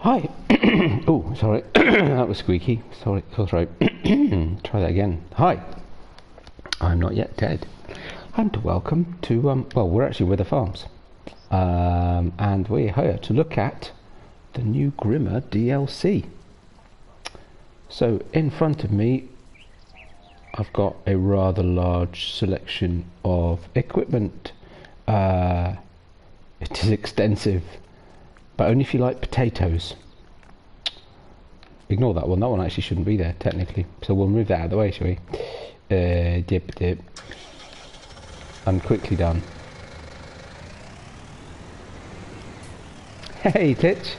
Hi. Oh, sorry. That was squeaky. Sorry, sore throat. Try that again. Hi. I'm not yet dead. And welcome to, well, we're actually with the farms. And we're here to look at the new Grimme DLC. So, in front of me, I've got a rather large selection of equipment. It is extensive, but only if you like potatoes. Ignore that one actually shouldn't be there technically, so we'll move that out of the way, shall we? Dip. And quickly done. Hey Titch!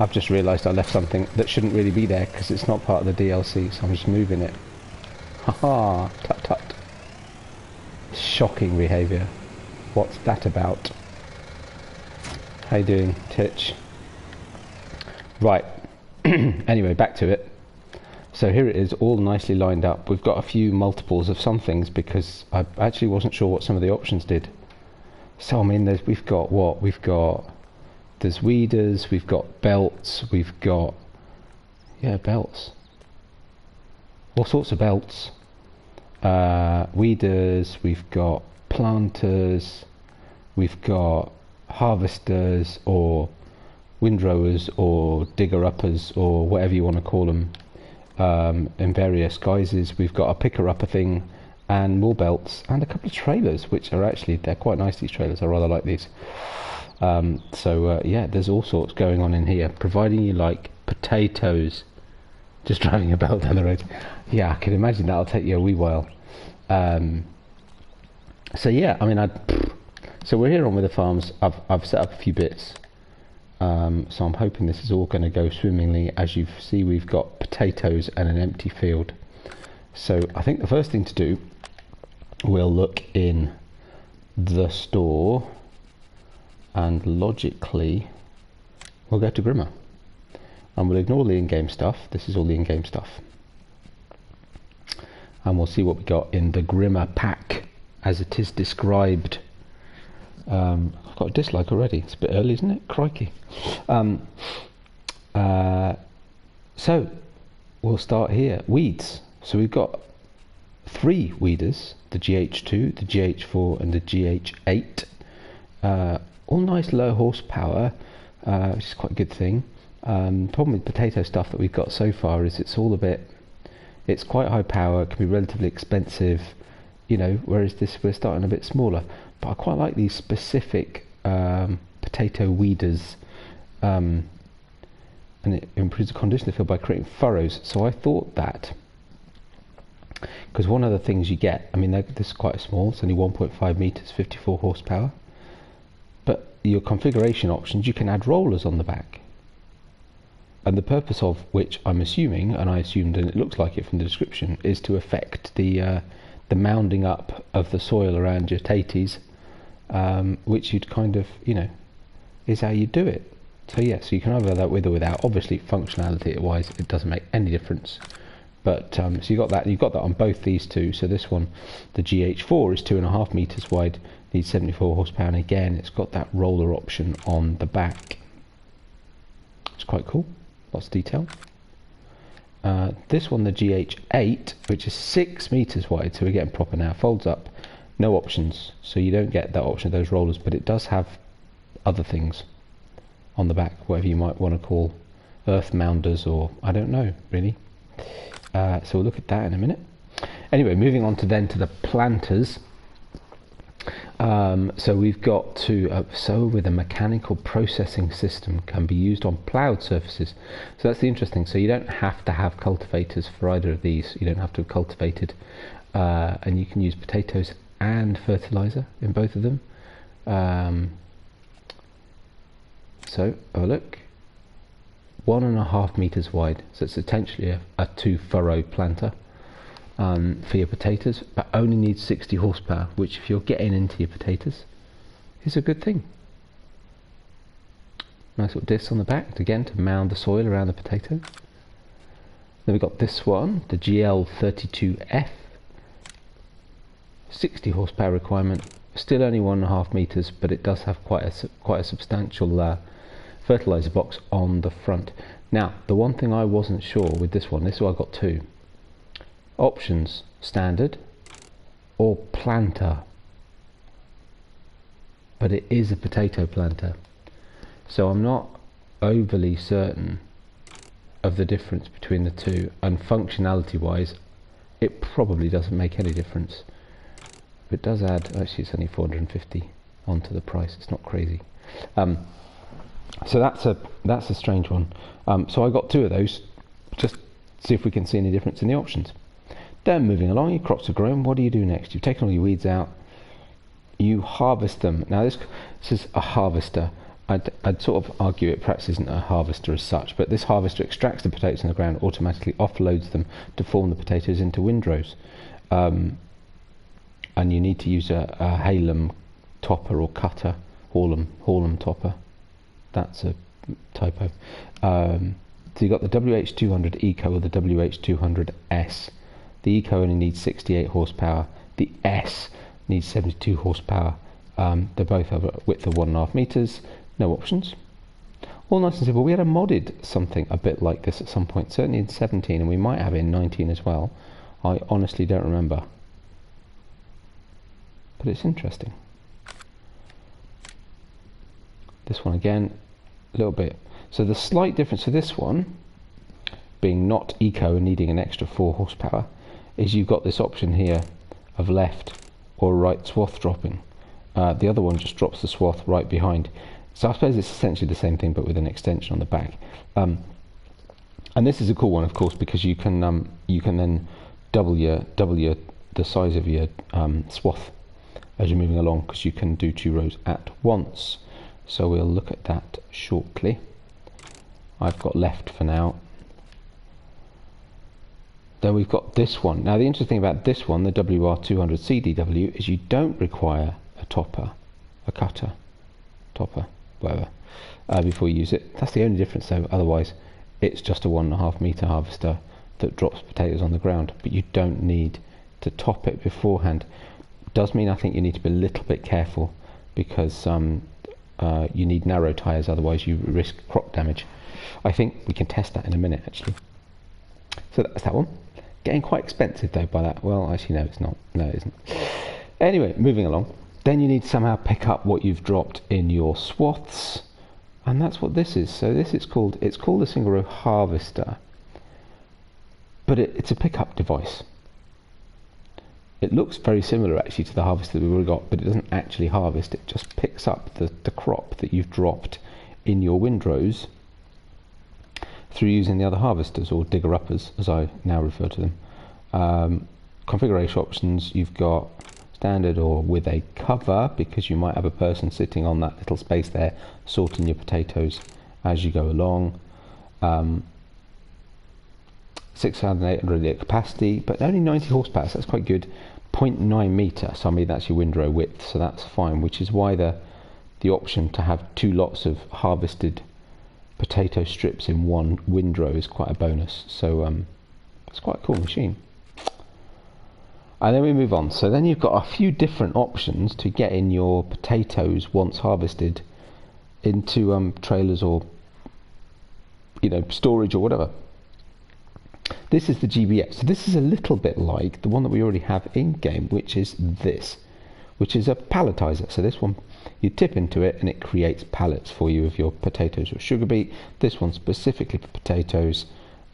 I've just realised I left something that shouldn't really be there because it's not part of the DLC, so I'm just moving it. Haha, tut. Shocking behaviour. What's that about? How you doing, Titch? Right. Anyway, back to it. So here it is, all nicely lined up. We've got a few multiples of some things because I actually wasn't sure what some of the options did. So I mean, we've got what? There's weeders, we've got belts, we've got, yeah, belts. All sorts of belts. Weeders, we've got planters, we've got harvesters or windrowers or digger-uppers or whatever you want to call them, in various guises. We've got a picker-upper thing and more belts and a couple of trailers, which are actually, they're quite nice, these trailers. I rather like these. Yeah, there's all sorts going on in here, providing you like potatoes. Just driving a belt down the road. Yeah, I can imagine that'll take you a wee while. So yeah, I mean, so we're here on with the farms. I've set up a few bits. So I'm hoping this is all going to go swimmingly. As you see, we've got potatoes and an empty field. So I think the first thing to do, we'll look in the store, and logically, we'll go to Grimme. And we'll ignore the in-game stuff. This is all the in-game stuff. And we'll see what we got in the Grimme pack, as it is described. I've got a dislike already. It's a bit early, isn't it? Crikey. So we'll start here. Weeds. So we've got 3 weeders: the GH2, the GH4, and the GH8. All nice low horsepower, which is quite a good thing. Problem with potato stuff that we've got so far is it's all a bit. It's quite high power. It can be relatively expensive, you know. Whereas this, we're starting a bit smaller. But I quite like these specific potato weeders, and it improves the condition of the field by creating furrows. So I thought that, because one of the things you get, I mean, this is quite small, it's only 1.5 meters, 54 horsepower, but your configuration options, you can add rollers on the back, and the purpose of which I'm assuming, and I assumed, and it looks like it from the description, is to affect the mounding up of the soil around your taties. Which you'd kind of, you know, is how you do it. So yeah, so you can either have that with or without. Obviously, functionality wise, it doesn't make any difference. But so you've got that on both these two. So this one, the GH4, is 2.5 meters wide, needs 74 horsepower, and again, it's got that roller option on the back. It's quite cool. Lots of detail. This one, the GH8, which is 6 meters wide, so we're getting proper now. Folds up. No options, so you don't get that option of those rollers, but it does have other things on the back, whatever you might want to call earth mounders, or I don't know really. So we'll look at that in a minute. Anyway, moving on to the planters. So we've got to sow with a mechanical processing system, can be used on ploughed surfaces. So that's the interesting. So you don't have to have cultivators for either of these. You don't have to have cultivated, and you can use potatoes and fertilizer in both of them. So have a look. 1.5 meters wide, so it's essentially a 2-furrow planter for your potatoes, but only needs 60 horsepower, which if you're getting into your potatoes is a good thing. Nice little disc on the back, again, to mound the soil around the potato. Then we've got this one, the GL32F. 60 horsepower requirement, still only 1.5 meters, but it does have quite a substantial fertilizer box on the front. Now, the one thing I wasn't sure with this one, this is why I got two options: standard or planter. But it is a potato planter, so I'm not overly certain of the difference between the two, and functionality wise it probably doesn't make any difference. But it does add, actually it's only 450 onto the price, it's not crazy. So that's a strange one. So I got two of those, just to see if we can see any difference in the options. Then moving along, your crops are grown, what do you do next? You've taken all your weeds out, you harvest them. Now this is a harvester. I'd sort of argue it perhaps isn't a harvester as such, but this harvester extracts the potatoes in the ground, automatically offloads them to form the potatoes into windrows. And you need to use a halum topper or cutter, Hallam topper. That's a typo. So you've got the WH200 Eco or the WH200S. The Eco only needs 68 horsepower. The S needs 72 horsepower. They both have a width of 1.5 meters. No options. All nice and simple. We had a modded something a bit like this at some point, certainly in 17, and we might have it in 19 as well. I honestly don't remember. But it's interesting. This one again, a little bit. So the slight difference to this one, being not Eco and needing an extra 4 horsepower, is you've got this option here of left or right swath dropping. The other one just drops the swath right behind. So I suppose it's essentially the same thing but with an extension on the back. And this is a cool one, of course, because you can then double the size of your swath as you're moving along, because you can do 2 rows at once. So we'll look at that shortly. I've got left for now. Then we've got this one. Now the interesting thing about this one, the WR200CDW, is you don't require a topper, a cutter, topper, whatever, before you use it. That's the only difference though. Otherwise it's just a 1.5 meter harvester that drops potatoes on the ground, but you don't need to top it beforehand. Does mean I think you need to be a little bit careful, because you need narrow tyres, otherwise you risk crop damage. I think we can test that in a minute actually. So that's that one. Getting quite expensive though by that. Well, actually no, it's not. No, it isn't. Anyway, moving along. Then you need to somehow pick up what you've dropped in your swaths, and that's what this is. So this is called, it's called a single row harvester, but it's a pickup device. It looks very similar actually to the harvester that we've already got, but it doesn't actually harvest. It just picks up the crop that you've dropped in your windrows through using the other harvesters, or digger uppers as I now refer to them. Configuration options, you've got standard or with a cover, because you might have a person sitting on that little space there sorting your potatoes as you go along. 6,800 litre capacity, but only 90 horsepower, so that's quite good. 0.9 metre, so I mean that's your windrow width, so that's fine, which is why the option to have 2 lots of harvested potato strips in one windrow is quite a bonus. So it's quite a cool machine. And then we move on. So then you've got a few different options to get in your potatoes once harvested into trailers, or storage or whatever. This is the GBX. So this is a little bit like the one that we already have in game, which is this, which is a palletizer. So this one, you tip into it and it creates pallets for you of your potatoes or sugar beet. This one specifically for potatoes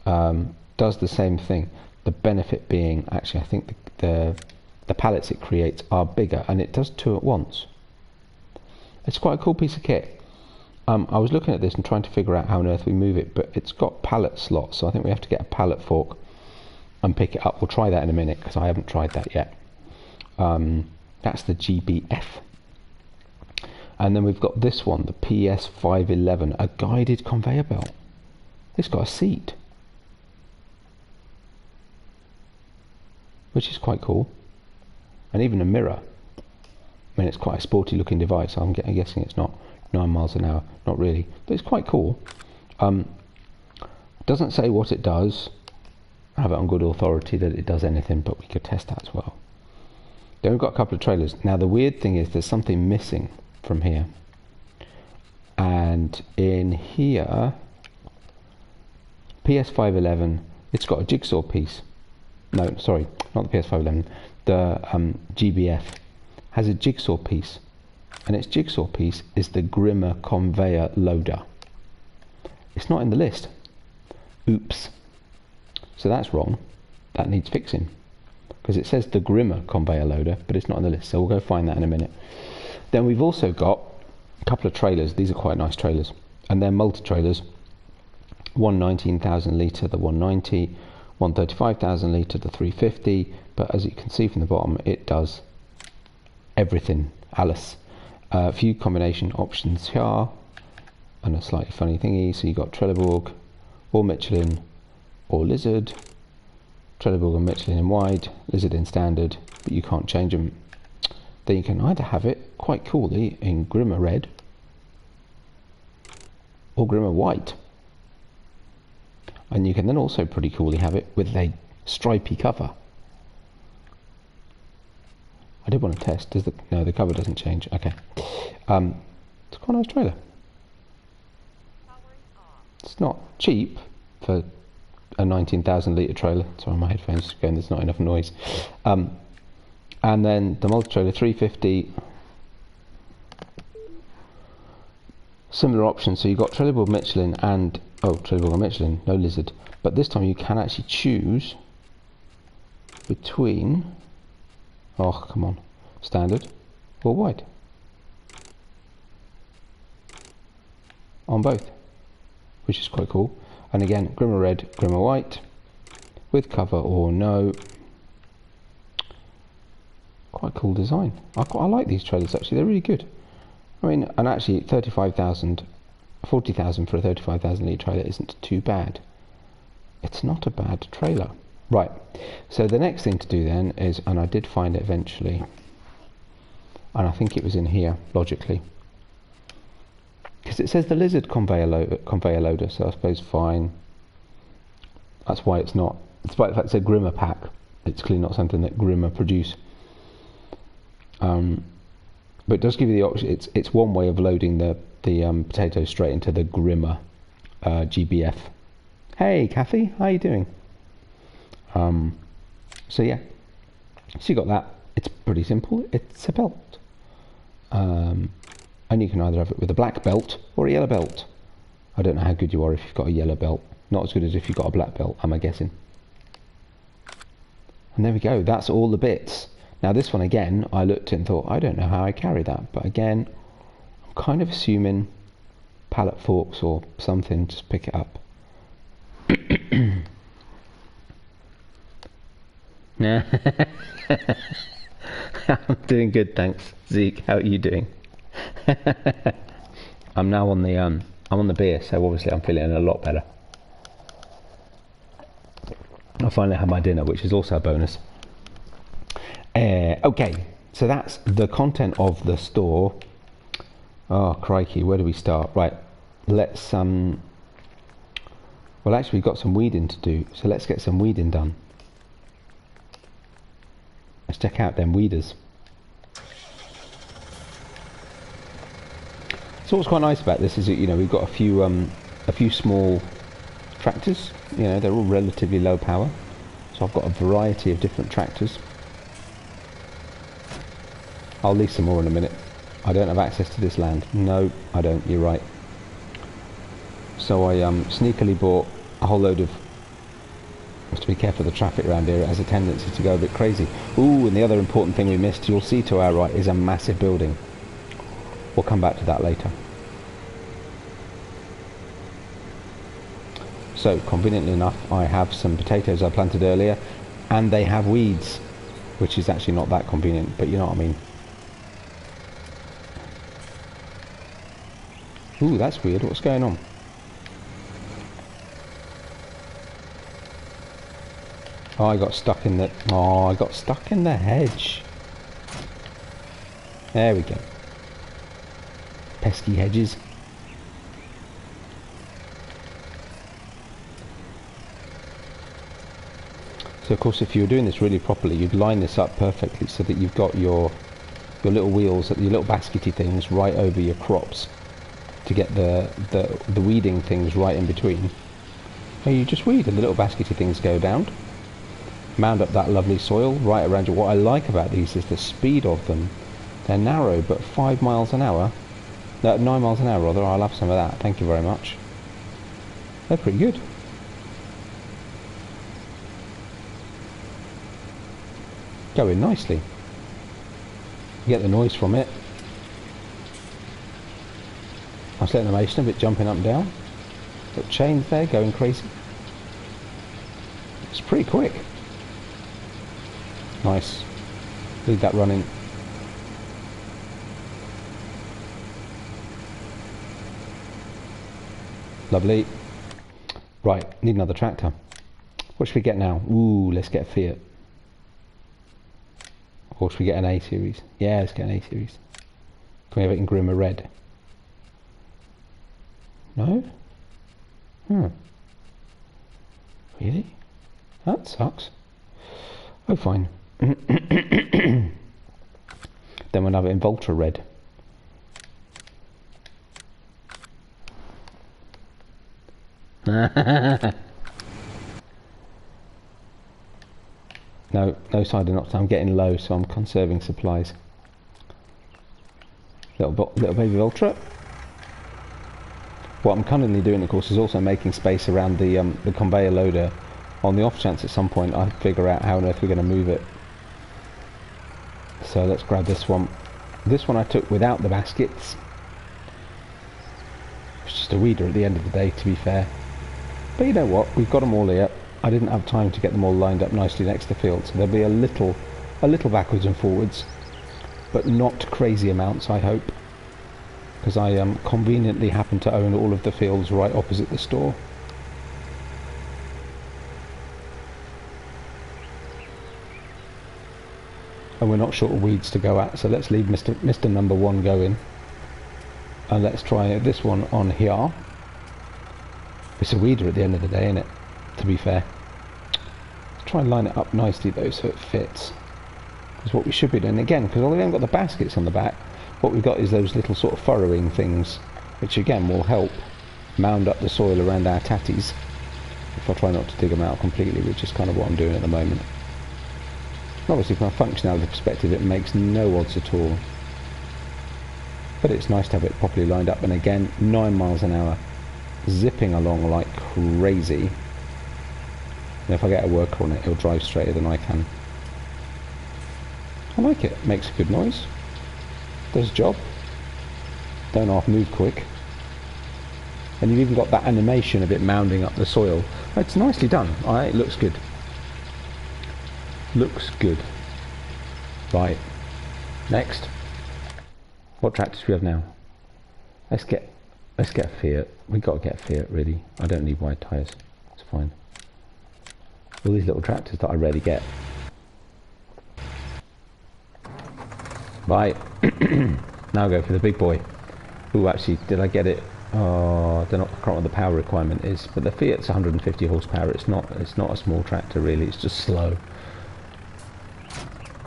does the same thing. The benefit being, actually, I think the pallets it creates are bigger, and it does 2 at once. It's quite a cool piece of kit. I was looking at this and trying to figure out how on earth we move it, but it's got pallet slots, so I think we have to get a pallet fork and pick it up. We'll try that in a minute, because I haven't tried that yet. That's the GBF. And then we've got this one, the PS511, a guided conveyor belt. It's got a seat, which is quite cool, and even a mirror. I mean, it's quite a sporty looking device. I'm guessing it's not 9 miles an hour, not really, but it's quite cool. Doesn't say what it does. I have it on good authority that it does anything, but we could test that as well. Then we've got a couple of trailers. Now the weird thing is there's something missing from here, and And in here, PS511, it's got a jigsaw piece. No, sorry, not the PS511. The GBF has a jigsaw piece, and its jigsaw piece is the Grimme conveyor loader. It's not in the list. Oops. So that's wrong. That needs fixing, because it says the Grimme conveyor loader, but it's not on the list. So we'll go find that in a minute. Then we've also got a couple of trailers. These are quite nice trailers, and they're multi-trailers. One 19,000 litre, the 190, one 35,000 litre, the 350. But as you can see from the bottom, it does everything. Alice. A few combination options here, and a slightly funny thingy. So you got Trelleborg, or Michelin, or Lizard. Trelleborg and Michelin in wide, Lizard in standard, but you can't change them. Then you can either have it quite coolly in Grimme red or Grimme white, and you can then also pretty coolly have it with a stripy cover. I did want to test. Does no, the cover doesn't change. Okay, it's quite a nice trailer. It's not cheap for a 19,000 litre trailer. Sorry, my headphones are going, there's not enough noise. And then the multi-trailer 350, similar options. So you've got Trelleborg Michelin and, Trelleborg and Michelin, no Lizard. But this time you can actually choose between, come on, standard or wide. On both, which is quite cool. And again, Grimme red, Grimme white, with cover or no. Quite cool design. I like these trailers actually, they're really good. I mean, and actually 40,000 for a 35,000 litre trailer isn't too bad. It's not a bad trailer. Right, so the next thing to do then is, and I did find it eventually, and I think it was in here, logically. Because it says the Lizard conveyor loader, so I suppose fine. That's why it's not. Despite the fact it's a Grimme pack, it's clearly not something that Grimme produce. But it does give you the option. It's one way of loading the potatoes straight into the Grimme GBF. Hey, Kathy, how you doing? So yeah, so you got that. It's pretty simple. It's a belt. And you can either have it with a black belt or a yellow belt. I don't know how good you are if you've got a yellow belt. Not as good as if you've got a black belt, am I guessing? And there we go, that's all the bits. Now this one again, I looked at it and thought, I don't know how I carry that. But again, I'm kind of assuming pallet forks or something, just pick it up. I'm doing good, thanks. Zeke, how are you doing? I'm now on the beer, so obviously I'm feeling a lot better. I finally had my dinner, which is also a bonus. Okay, so that's the content of the store. Oh crikey, where do we start? Right, let's well actually we've got some weeding to do, so let's get some weeding done. Let's check out them weeders. So what's quite nice about this is that, you know, we've got a few small tractors. You know, they're all relatively low power. So I've got a variety of different tractors. I'll lease some more in a minute. I don't have access to this land. No, I don't. You're right. So I sneakily bought a whole load of. Have to be careful of the traffic around here. It has a tendency to go a bit crazy. Ooh, and the other important thing we missed, you'll see to our right, is a massive building. We'll come back to that later. So, conveniently enough, I have some potatoes I planted earlier, and they have weeds, which is actually not that convenient, but you know what I mean. Ooh, that's weird. What's going on? Oh, I got stuck in the... Oh, I got stuck in the hedge. There we go. Pesky hedges. So of course if you were doing this really properly, you'd line this up perfectly so that you've got your little wheels, your little baskety things right over your crops. to get the weeding things right in between. And you just weed and the little baskety things go down. Mound up that lovely soil right around you. What I like about these is the speed of them. They're narrow, but 5 miles an hour. No, 9 miles an hour rather. I'll have some of that. Thank you very much. They're pretty good. Going nicely. You get the noise from it. Nice little animation of it jumping up and down. Little chains there going crazy. It's pretty quick. Nice. Leave that running. Lovely. Right, need another tractor. What should we get now? Ooh, let's get a Fiat. Or should we get an A series? Yeah, let's get an A series. Can we have it in Grimme red? No? Really? That sucks. Oh, fine. Then we'll have it in Volta red. No side knots. I'm getting low, so I'm conserving supplies. Little baby Volta. What I'm currently doing, of course, is also making space around the conveyor loader, on the off chance at some point I figure out how on earth we're going to move it. So let's grab this one. This one I took without the baskets. It's just a weeder at the end of the day, to be fair. But you know what? We've got them all here. I didn't have time to get them all lined up nicely next to the field, so there'll be a little backwards and forwards, but not crazy amounts, I hope, because I conveniently happen to own all of the fields right opposite the store. And we're not short of weeds to go at, so let's leave Mr. Number 1 going, and let's try this one on here. It's a weeder at the end of the day, isn't it? To be fair. Try and line it up nicely though, so it fits. Is what we should be doing again, because although we haven't got the baskets on the back, what we've got is those little sort of furrowing things, which again will help mound up the soil around our tatties. If I try not to dig them out completely, which is kind of what I'm doing at the moment. Obviously from a functionality perspective it makes no odds at all, but it's nice to have it properly lined up. And again, 9 miles an hour, zipping along like crazy. And if I get a worker on it, it'll drive straighter than I can. I like it. Makes a good noise. Does job. Don't half move quick. And you've even got that animation of it mounding up the soil. It's nicely done. It looks good. Looks good. Right. Next. What tractors do we have now? Let's get a Fiat. We've got to get a Fiat, really. I don't need wide tyres. It's fine. All these little tractors that I rarely get. Right. Now I'll go for the big boy. Ooh, actually, did I get it? Oh, I don't know what the power requirement is, but the Fiat's 150 horsepower. It's not a small tractor really. It's just slow.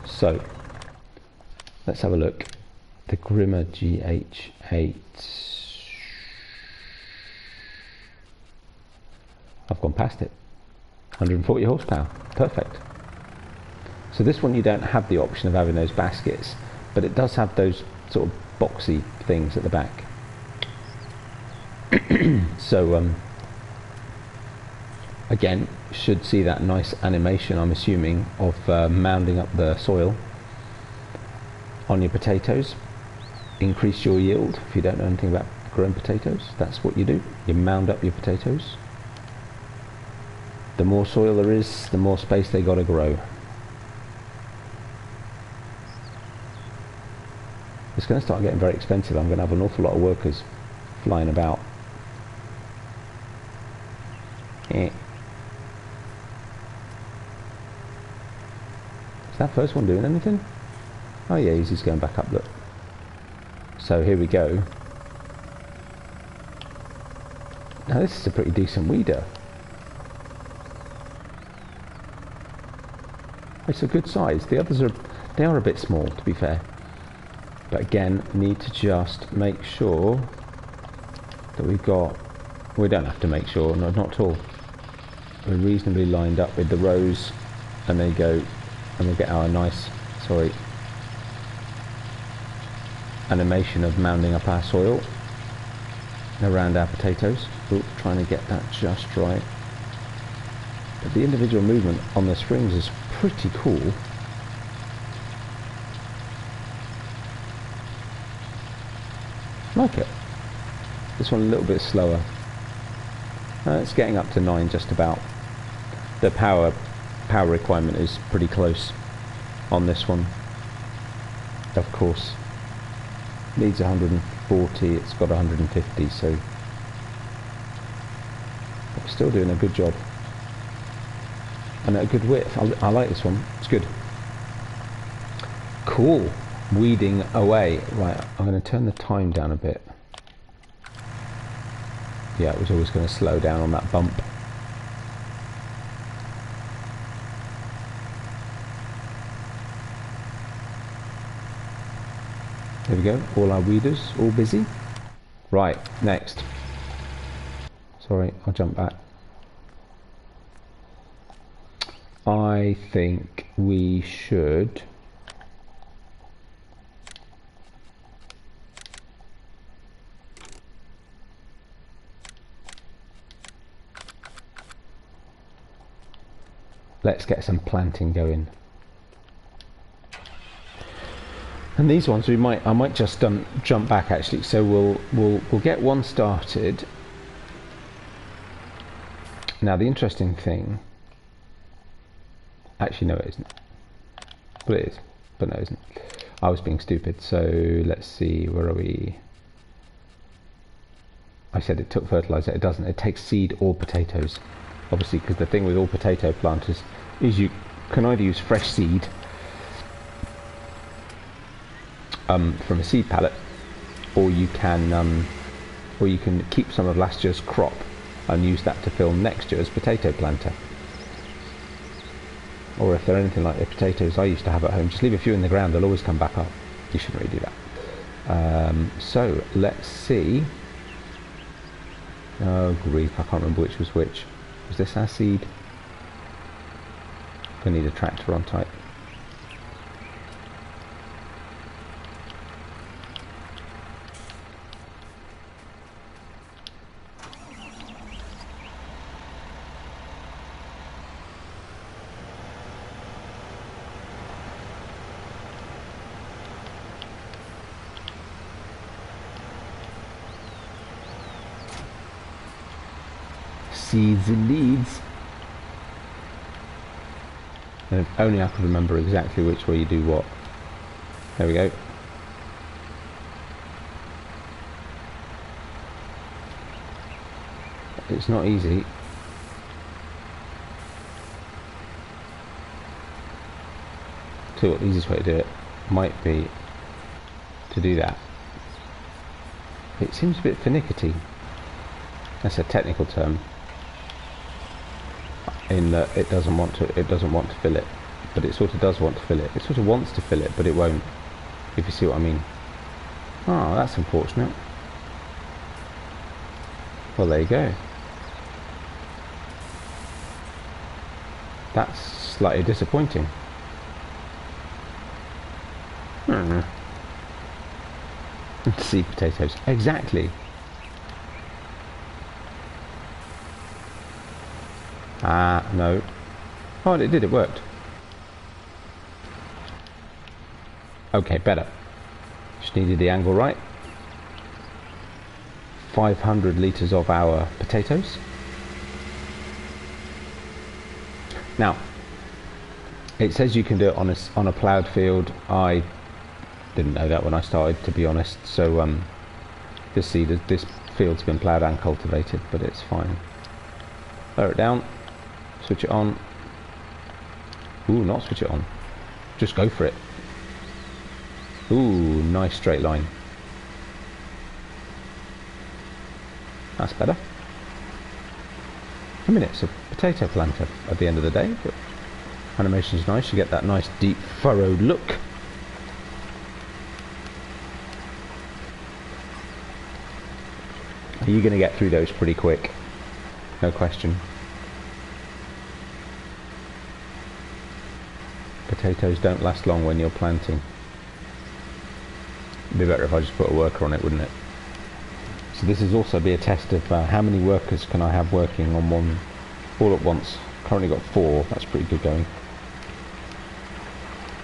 So let's have a look. The Grimme GH8. I've gone past it. 140 horsepower. Perfect. So this one you don't have the option of having those baskets, but it does have those sort of boxy things at the back. So again, should see that nice animation, I'm assuming, of mounding up the soil on your potatoes. Increase your yield. If you don't know anything about growing potatoes, that's what you do. You mound up your potatoes. The more soil there is, the more space they got to grow. It's going to start getting very expensive. I'm going to have an awful lot of workers flying about. Is that first one doing anything? Oh yeah, he's going back up, look. So here we go. Now this is a pretty decent weeder. It's a good size. The others they are a bit small, to be fair. But again, need to just make sure that we've got. We don't have to make sure, no, not at all. We're reasonably lined up with the rows, and there you go, and we'll get our nice, animation of mounding up our soil around our potatoes. Ooh, trying to get that just right. But the individual movement on the springs is pretty cool. Like it. This one a little bit slower. It's getting up to 9 just about. The power requirement is pretty close on this one. Of course, needs 140. It's got 150, so we're still doing a good job and at a good width. I like this one. It's good. Cool. Weeding away. Right, I'm going to turn the time down a bit. Yeah, it was always going to slow down on that bump. There we go, all our weeders, all busy. Right, next. Sorry, I'll jump back. I think we should... let's get some planting going. And these ones I might just jump back actually. So we'll get one started. Now the interesting thing, actually no it isn't. Well it is, but no it isn't. I was being stupid. So let's see, where are we? I said it took fertilizer. It doesn't. It takes seed or potatoes. Obviously, because the thing with all potato planters is you can either use fresh seed from a seed pallet, or you can keep some of last year's crop and use that to fill next year's potato planter. Or if they're anything like the potatoes I used to have at home, just leave a few in the ground, they'll always come back up. You shouldn't really do that. So let's see. Oh grief, I can't remember which was which. Was this our seed? Gonna need a tractor on type. Seeds and leads. And if only I could remember exactly which way you do what. There we go. It's not easy. So what the easiest way to do it might be to do that. It seems a bit finicky. That's a technical term. In that it doesn't want to fill it, but it sort of does want to fill it. It sort of wants to fill it, but it won't. If you see what I mean. Oh, that's unfortunate. Well, there you go. That's slightly disappointing. Seed potatoes, exactly. Ah, no. Oh, it did, it worked. Okay, better. Just needed the angle right. 500 litres of our potatoes. Now, it says you can do it on a ploughed field. I didn't know that when I started, to be honest. So this field's been ploughed and cultivated, but it's fine. Lower it down. Switch it on. Ooh, not switch it on. Just go for it. Ooh, nice straight line. That's better. I mean, it's a potato planter at the end of the day, but animation's nice. You get that nice deep furrowed look. You're going to get through those pretty quick, no question. Potatoes don't last long when you're planting. It'd be better if I just put a worker on it, wouldn't it? So this is also be a test of how many workers can I have working on one all at once. Currently got 4, that's pretty good going.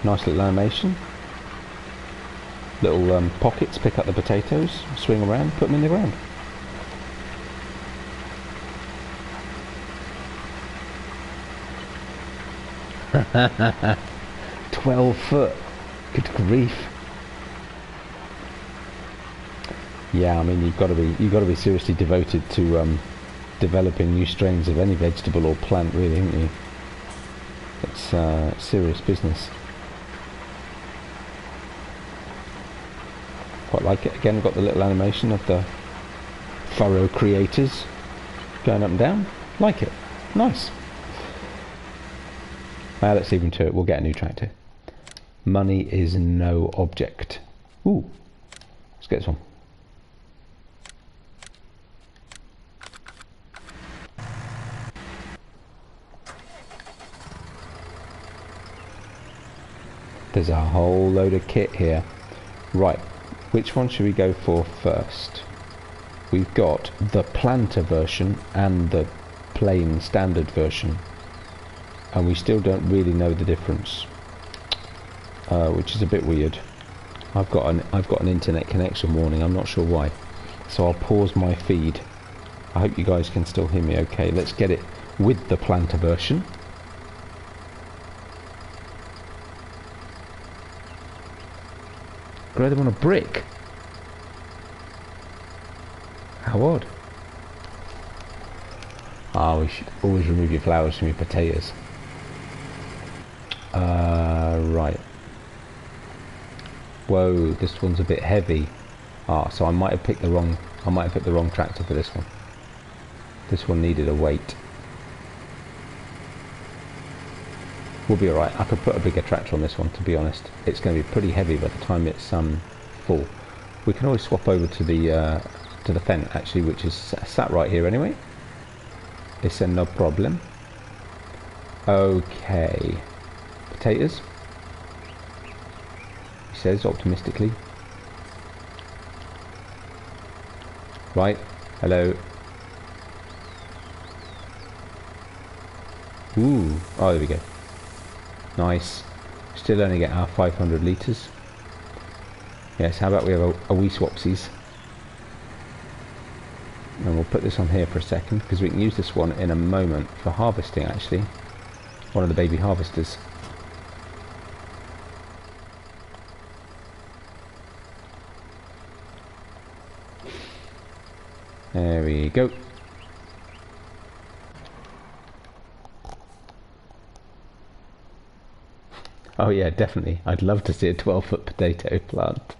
Nice little animation. Little pockets, pick up the potatoes, swing around, put them in the ground. Ha 12 foot. Good grief. Yeah, I mean you've got to be seriously devoted to developing new strains of any vegetable or plant, really, haven't you? It's serious business. Quite like it. Again, we've got the little animation of the furrow creators going up and down. Like it. Nice. Now let's leave him to it. We'll get a new tractor. Money is no object. Ooh. Let's get this one. There's a whole load of kit here. Right. Which one should we go for first? We've got the planter version and the plain standard version, and we still don't really know the difference, which is a bit weird. I've got an internet connection warning. I'm not sure why, so I'll pause my feed. I hope you guys can still hear me okay. Let's get it with the planter version. Grow them on a brick. How odd. Ah, we should always remove your flowers from your potatoes. Right. Whoa, this one's a bit heavy. Ah, so I might have picked the wrong tractor for this one. This one needed a weight. We'll be alright. I could put a bigger tractor on this one, to be honest. It's going to be pretty heavy by the time it's full. We can always swap over to the Fendt, actually, which is sat right here anyway. It's no problem. Okay. Potatoes. He says optimistically. Right. Hello. Ooh. Oh, there we go. Nice. Still only get our 500 litres. Yes, how about we have a wee swapsies. And we'll put this on here for a second, because we can use this one in a moment for harvesting, actually. One of the baby harvesters. There we go. Oh yeah, definitely. I'd love to see a 12-foot potato plant.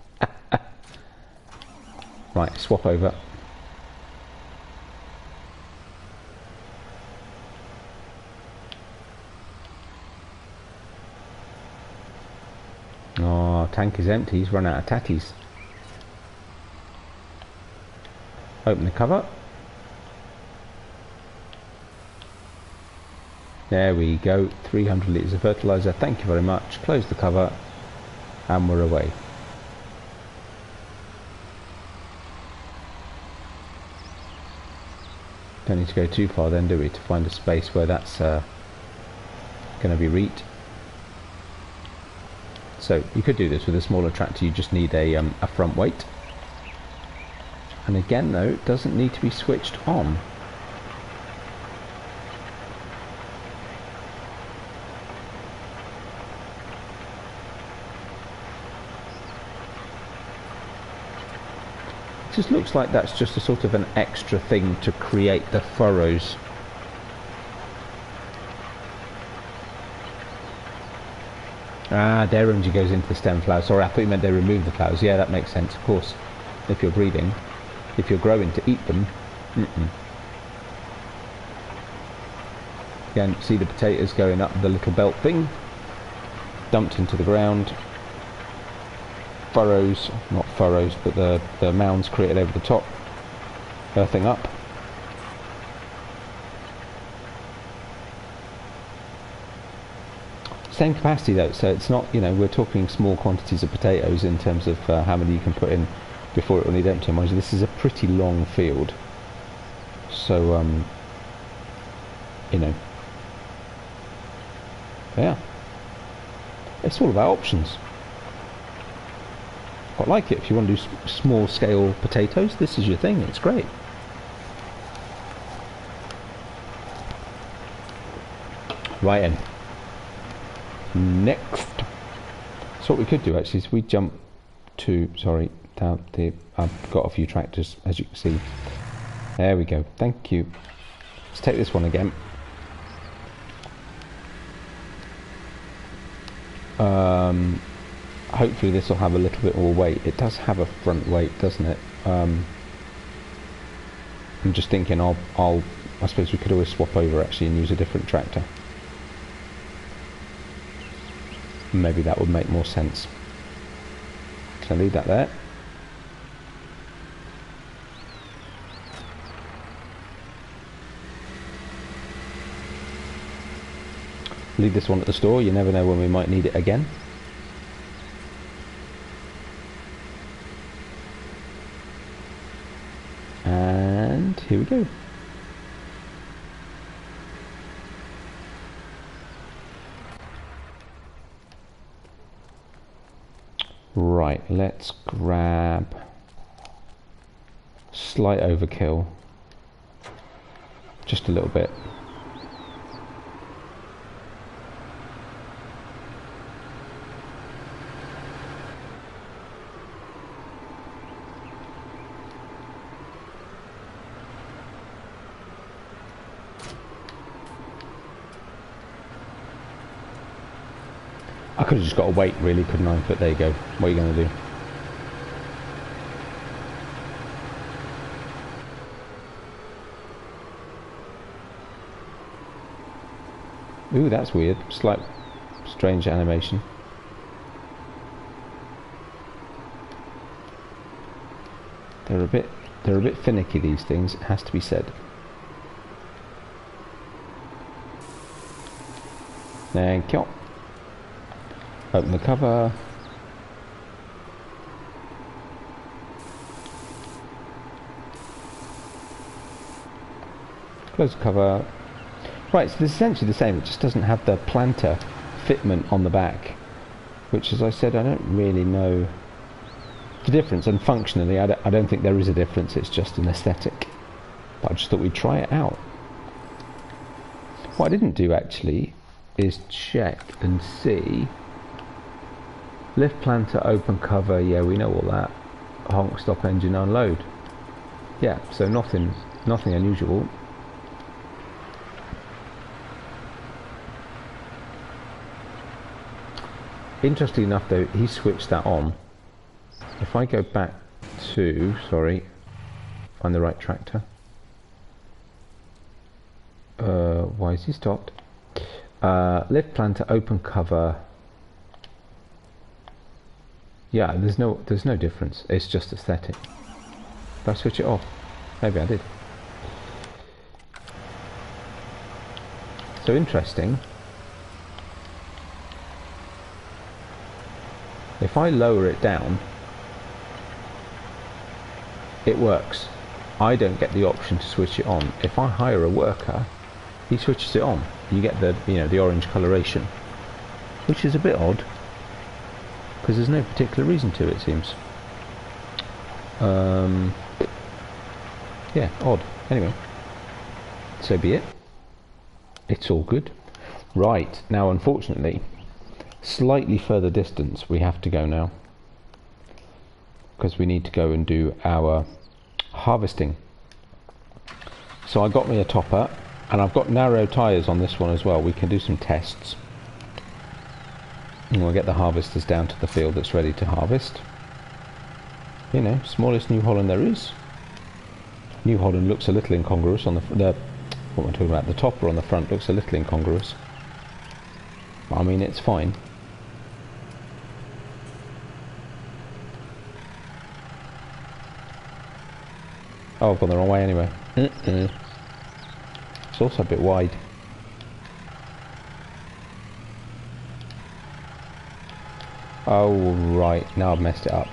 Right, swap over. Oh, tank is empty. He's run out of tatties. Open the cover. There we go, 300 litres of fertiliser, thank you very much. Close the cover and we're away. Don't need to go too far then, do we, to find a space where that's going to be reaped. So you could do this with a smaller tractor. You just need a front weight. And again though, it doesn't need to be switched on. It just looks like that's just a sort of an extra thing to create the furrows. Ah, their energy goes into the stem flowers. Sorry, I thought you meant they remove the flowers. Yeah, that makes sense, of course. If you're breeding, if you're growing to eat them. Again, see the potatoes going up the little belt thing, dumped into the ground. Furrows, not furrows, but the mounds created over the top. earthing up. Same capacity though, so it's not, you know, we're talking small quantities of potatoes in terms of how many you can put in before it will need emptying. Mind you, this is a pretty long field, so you know, yeah, it's all about options. Quite like it. If you want to do small scale potatoes, this is your thing. It's great. Right in. Next. So what we could do actually is we jump to, sorry, down the, I've got a few tractors as you can see. There we go. Thank you. Let's take this one again. Hopefully this will have a little bit more weight. It does have a front weight, doesn't it? I'm just thinking I suppose we could always swap over actually and use a different tractor. Maybe that would make more sense. So leave that there. Leave this one at the store. You never know when we might need it again. And here we go. Right, let's grab slight overkill, just a little bit. I could have just got a weight really, couldn't I? But there you go. What are you going to do? Ooh, that's weird. Slight, strange animation. They're a bit finicky, these things. It has to be said. Thank you. Open the cover. Close the cover. Right, so this is essentially the same. It just doesn't have the planter fitment on the back, which, as I said, I don't really know the difference. And functionally, I don't think there is a difference. It's just an aesthetic. But I just thought we'd try it out. What I didn't do actually is check and see. Lift planter, open cover, yeah, we know all that. Honk, stop engine, unload. Yeah, so nothing unusual. Interesting enough though, he switched that on. If I go back to, sorry, find the right tractor. Why is he stopped? Lift planter, open cover. Yeah, there's no difference. It's just aesthetic. Did I switch it off? Maybe I did. So interesting. If I lower it down, it works. I don't get the option to switch it on. If I hire a worker, he switches it on. You get the, you know, the orange coloration, which is a bit odd. Because there's no particular reason to, it seems. Yeah, odd. Anyway, so be it. It's all good. Right, now unfortunately, slightly further distance we have to go now. Because we need to go and do our harvesting. So I got me a topper, and I've got narrow tyres on this one as well. We can do some tests. And we'll get the harvesters down to the field that's ready to harvest. You know, smallest New Holland there is. New Holland looks a little incongruous on the what am I talking about? The topper on the front looks a little incongruous. I mean, it's fine. Oh, I've gone the wrong way anyway. It's also a bit wide. Oh, right. Now I've messed it up.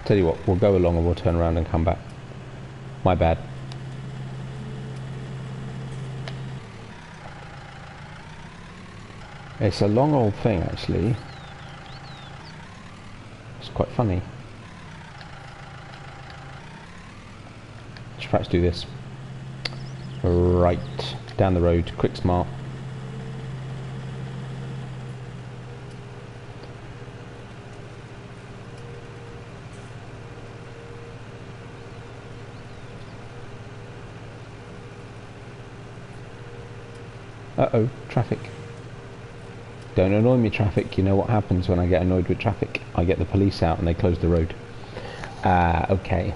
Tell you what, we'll go along and we'll turn around and come back. My bad. It's a long old thing, actually. It's quite funny. Should perhaps do this. Right. Down the road. Quick, smart. Uh-oh, traffic. Don't annoy me, traffic. You know what happens when I get annoyed with traffic. I get the police out and they close the road. Okay.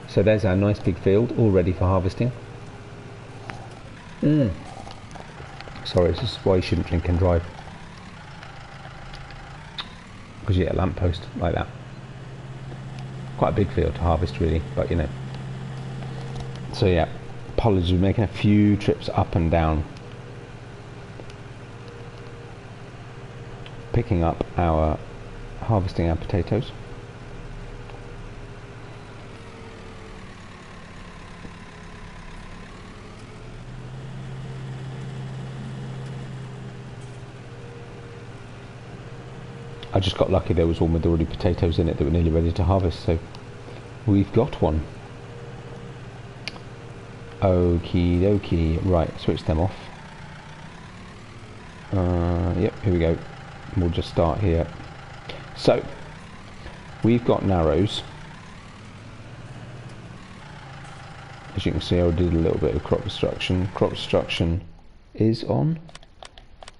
So there's our nice big field, all ready for harvesting. Sorry, this is why you shouldn't drink and drive. Because you get a lamppost like that. Quite a big field to harvest, really, but you know. So yeah, apologies, we're making a few trips up and down. Picking up harvesting our potatoes. I just got lucky, there was one with already potatoes in it that were nearly ready to harvest, so we've got one. Okie dokie. Right, switch them off. Yep, here we go. We'll just start here. So, we've got narrows. As you can see, I did a little bit of crop destruction. Crop destruction is on.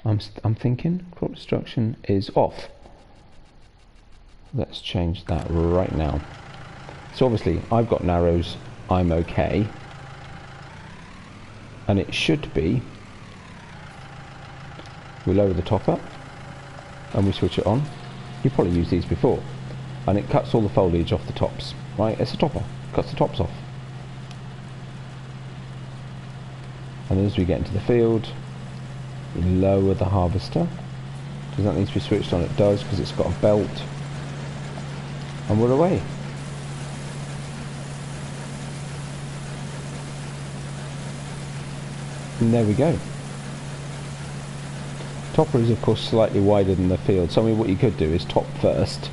I'm thinking crop destruction is off. Let's change that right now. So obviously, I've got narrows. I'm okay. And it should be, we lower the top up and we switch it on. You've probably used these before, and it cuts all the foliage off the tops, right? It's a topper, cuts the tops off. And then as we get into the field, we lower the harvester. Does that need to be switched on? It does, because it's got a belt. And we're away. And there we go. Topper is of course slightly wider than the field, so I mean what you could do is top first.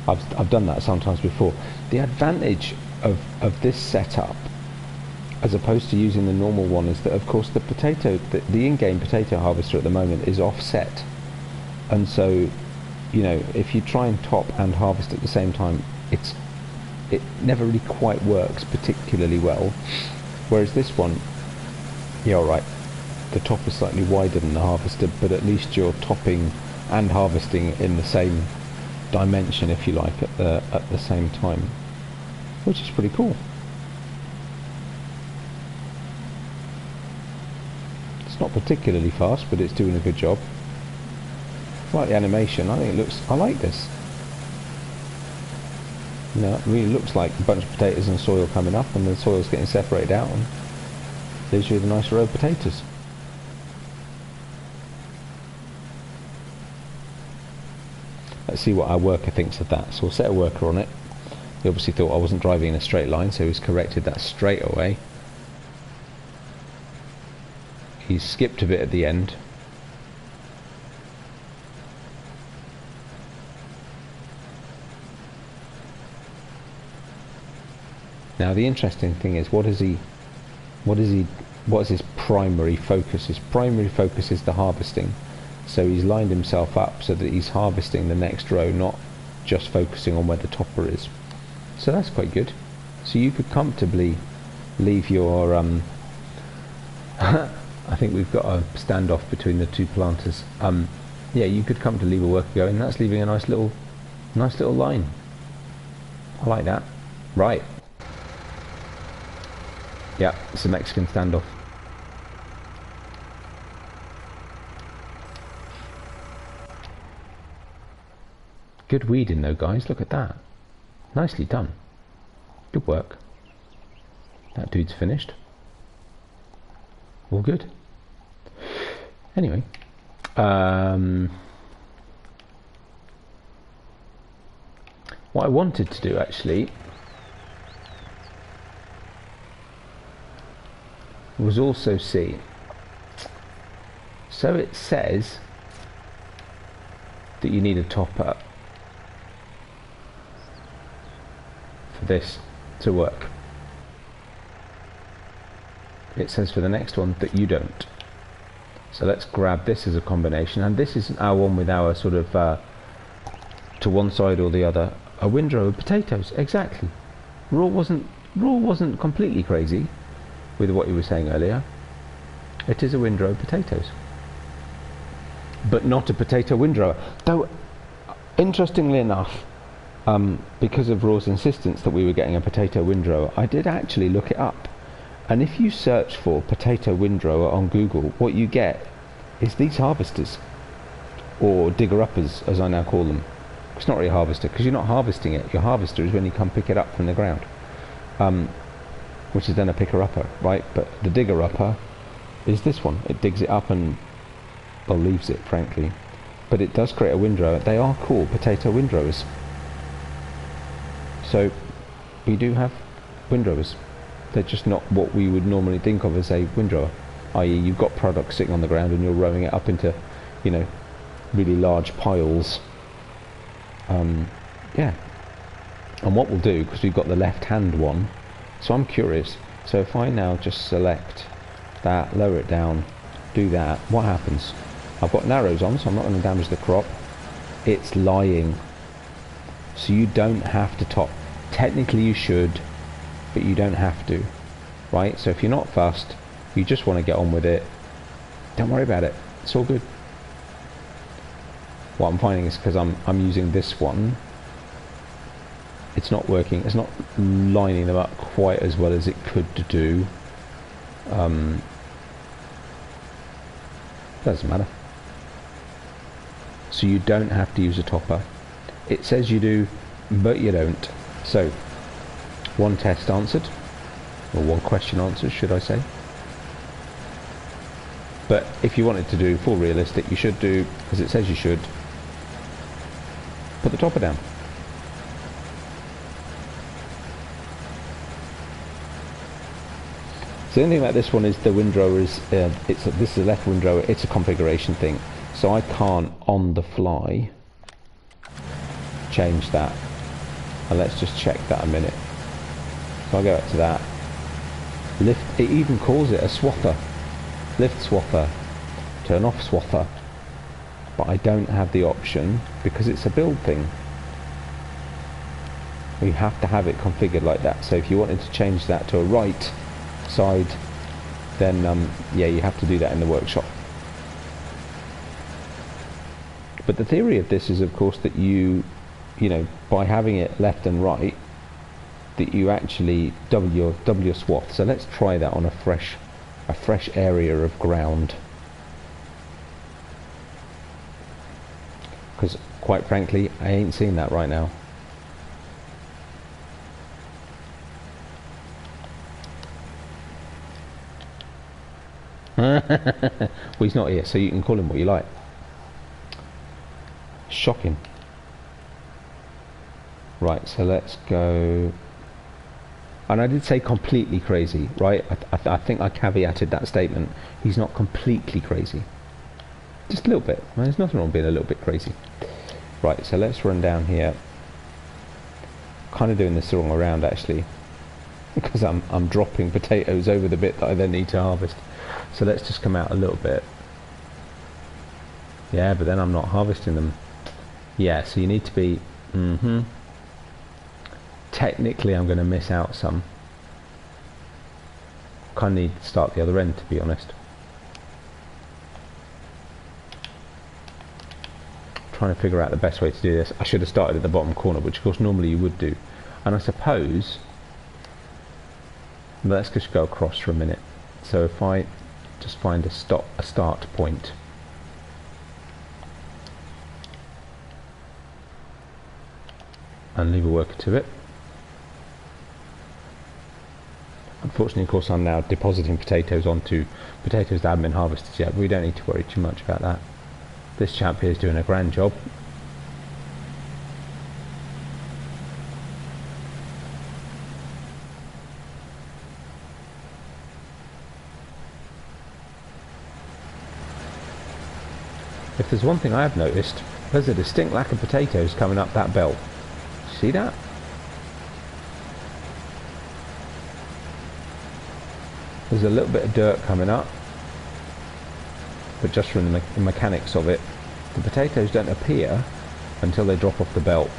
I've done that sometimes before. The advantage of this setup as opposed to using the normal one is that of course the in-game potato harvester at the moment is offset, and so you know, if you try and top and harvest at the same time, it never really quite works particularly well. Whereas this one, yeah, alright, the top is slightly wider than the harvester, but at least you're topping and harvesting in the same dimension, if you like, at the same time, which is pretty cool. It's not particularly fast, but it's doing a good job. I like the animation. I think it looks, I like this. You know, it really looks like a bunch of potatoes and soil coming up, and the soil's getting separated out, and leaves you with a nice row of potatoes. Let's see what our worker thinks of that. So we'll set a worker on it. He obviously thought I wasn't driving in a straight line, so he's corrected that straight away. He's skipped a bit at the end. Now the interesting thing is, what is his primary focus? His primary focus is the harvesting. So he's lined himself up so that he's harvesting the next row, not just focusing on where the topper is. So that's quite good. So you could comfortably leave your I think we've got a standoff between the two planters. Yeah, you could comfortably leave a worker going. That's leaving a nice little line. I like that. Right. Yeah, it's a Mexican standoff. Good weeding though, guys. Look at that. Nicely done. Good work. That dude's finished. All good. Anyway, what I wanted to do actually was also see. So it says that you need a topper for this to work. It says for the next one that you don't. So let's grab this as a combination, and this is our one with our sort of to one side or the other, a windrow of potatoes. Exactly. Raw wasn't completely crazy with what you were saying earlier. It is a windrow of potatoes, but not a potato windrower. Though, interestingly enough, because of Raw's insistence that we were getting a potato windrower, I did actually look it up. And if you search for potato windrower on Google, what you get is these harvesters, or digger-uppers as I now call them. It's not really a harvester because you're not harvesting it. Your harvester is when you come pick it up from the ground, which is then a picker-upper, right? But the digger-upper is this one. It digs it up and, well, leaves it, frankly. But it does create a windrower. They are called potato windrowers. So we do have windrowers. They're just not what we would normally think of as a windrower, i.e. you've got product sitting on the ground and you're rowing it up into, you know, really large piles. Yeah. And what we'll do, because we've got the left hand one, so I'm curious, so if I now just select that, lower it down, do that, what happens? I've got narrows on, so I'm not going to damage the crop. It's lying. So you don't have to top. Technically you should, but you don't have to, right? So if you're not fussed, you just want to get on with it, don't worry about it, it's all good. What I'm finding is because I'm using this one, it's not working, it's not lining them up quite as well as it could do. Doesn't matter. So you don't have to use a topper. It says you do, but you don't. So one test answered, or one question answered, should I say. But if you wanted to do full realistic, you should do, as it says you should, put the topper down. So the only thing about this one is the windrower is, this is a left windrower, it's a configuration thing. So I can't, on the fly, change that. And let's just check that a minute. So I'll go back to that. Lift, it even calls it a swather. Lift swather, turn off swather. But I don't have the option because it's a build thing. We have to have it configured like that. So if you wanted to change that to a right side, then yeah, you have to do that in the workshop. But the theory of this is, of course, that you know, by having it left and right, that you actually double your swath. So let's try that on a fresh area of ground. Because quite frankly, I ain't seen that right now. Well, he's not here, so you can call him what you like. Shocking. Right, so let's go. And I did say completely crazy, right? I think I caveated that statement. He's not completely crazy. Just a little bit. Well, there's nothing wrong with being a little bit crazy. Right, so let's run down here. Kind of doing this the wrong around, actually, because I'm dropping potatoes over the bit that I then need to harvest. So let's just come out a little bit. Yeah, but then I'm not harvesting them. Yeah, so you need to be... Technically, I'm going to miss out some. Kind of need to start the other end, to be honest. Trying to figure out the best way to do this. I should have started at the bottom corner, which of course normally you would do. And I suppose... Let's just go across for a minute. So if I just find a start point. And leave a worker to it. Unfortunately, of course, I'm now depositing potatoes onto potatoes that haven't been harvested yet, but we don't need to worry too much about that. This chap here is doing a grand job. If there's one thing I have noticed, there's a distinct lack of potatoes coming up that belt. See that? There's a little bit of dirt coming up, but just from the mechanics of it, the potatoes don't appear until they drop off the belt.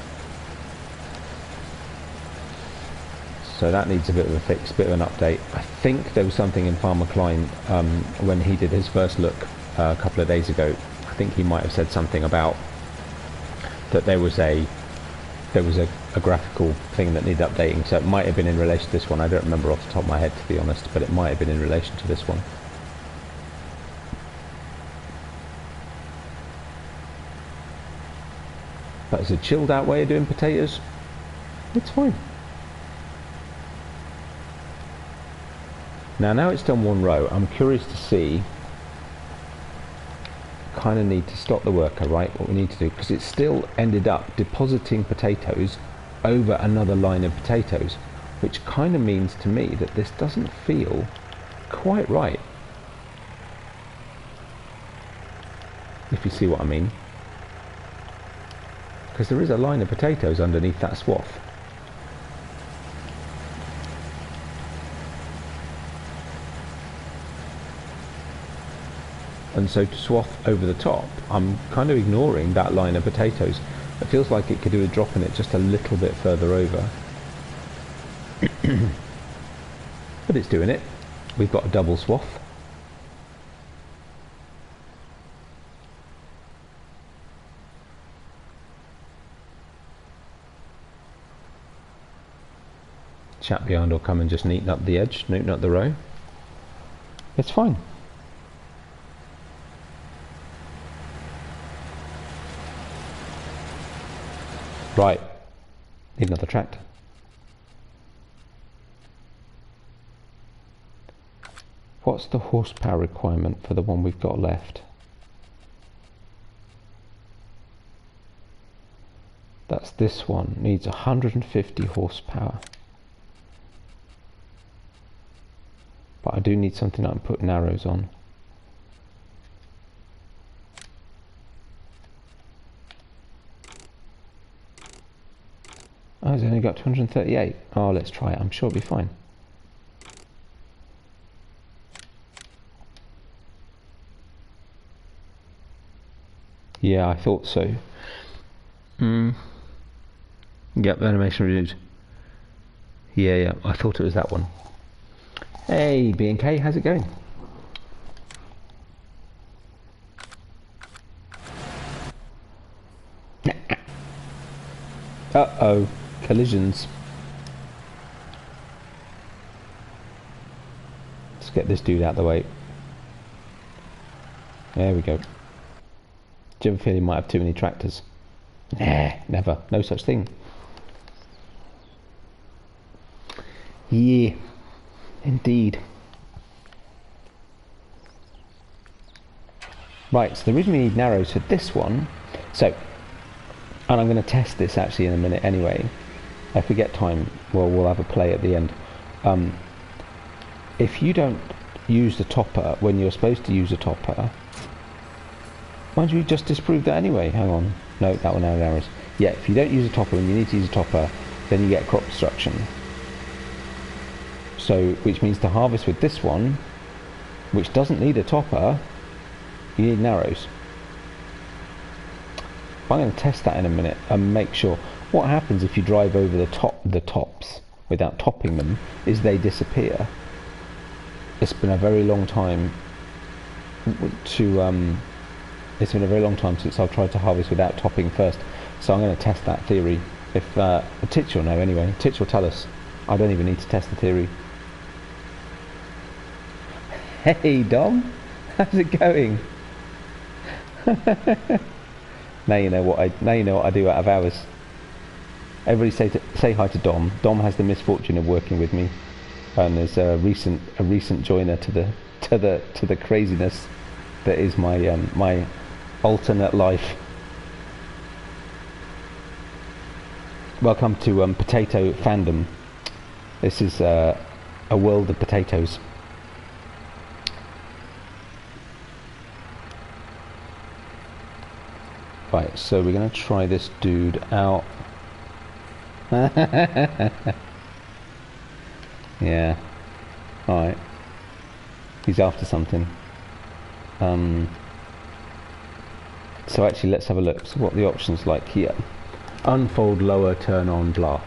So that needs a bit of a fix, bit of an update. I think there was something in Farmer Klein when he did his first look a couple of days ago. I think he might have said something about that there was a graphical thing that needed updating, so it might have been in relation to this one. I don't remember off the top of my head, to be honest, but it might have been in relation to this one. But it's a chilled out way of doing potatoes. It's fine. Now it's done one row, I'm curious to see, kind of need to stop the worker, right, what we need to do, because it still ended up depositing potatoes over another line of potatoes, which kind of means to me that this doesn't feel quite right, if you see what I mean, because there is a line of potatoes underneath that swath. And so to swath over the top, I'm kind of ignoring that line of potatoes. It feels like it could do with dropping it just a little bit further over. But it's doing it. We've got a double swath. Chap behind will come and just neaten up the edge, neaten up the row. It's fine. Right, need another tractor. What's the horsepower requirement for the one we've got left? That's this one, needs 150 horsepower. But I do need something I can put narrows on. Oh, it's only got 238. Oh, let's try it. I'm sure it'll be fine. Yeah, I thought so. Yep, animation renewed. Yeah, I thought it was that one. Hey, B&K, how's it going? Uh-oh. Collisions. Let's get this dude out of the way. There we go. Do you ever feel you might have too many tractors? Nah, never. No such thing. Yeah, indeed. Right, so the reason we need narrows for this one, and I'm going to test this actually in a minute anyway. If we get time, well, we'll have a play at the end. If you don't use the topper when you're supposed to use a topper, why don't you just disprove that anyway? Hang on. No, that one had errors. Yeah, if you don't use a topper when you need to use a topper, then you get crop destruction. So, which means to harvest with this one, which doesn't need a topper, you need narrows. I'm going to test that in a minute and make sure. What happens if you drive over the tops without topping them is they disappear. It's been a very long time since I've tried to harvest without topping first, so I'm going to test that theory. If Titch will know anyway. Titch will tell us. I don't even need to test the theory. Hey Dom, how's it going? Now you know what I do out of hours. Everybody say hi to Dom. Dom has the misfortune of working with me and there's a recent joiner to the craziness that is my alternate life. Welcome to potato fandom. This is a world of potatoes. Right, so we're going to try this dude out. Yeah. Alright. He's after something. So actually, let's have a look. So what are the options like here? Unfold, lower, turn on, blah.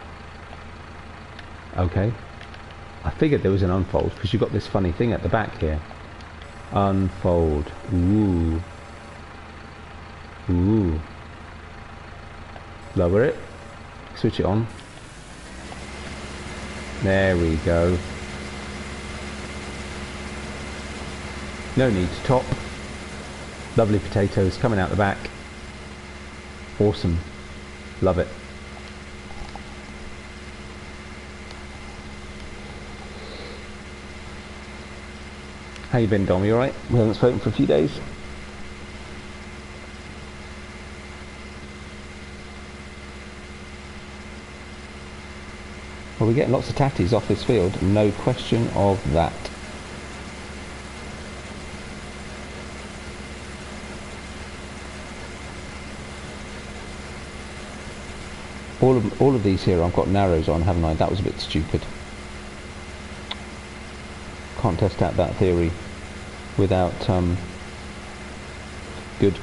Okay. I figured there was an unfold because you've got this funny thing at the back here. Unfold. Ooh. Ooh. Lower it. Switch it on. There we go. No need to top. Lovely potatoes coming out the back. Awesome. Love it. How you been, Dom? You alright? We haven't spoken for a few days. Well, we're getting lots of tatties off this field, no question of that. All of these here I've got narrows on, haven't I? That was a bit stupid. Can't test out that theory without good.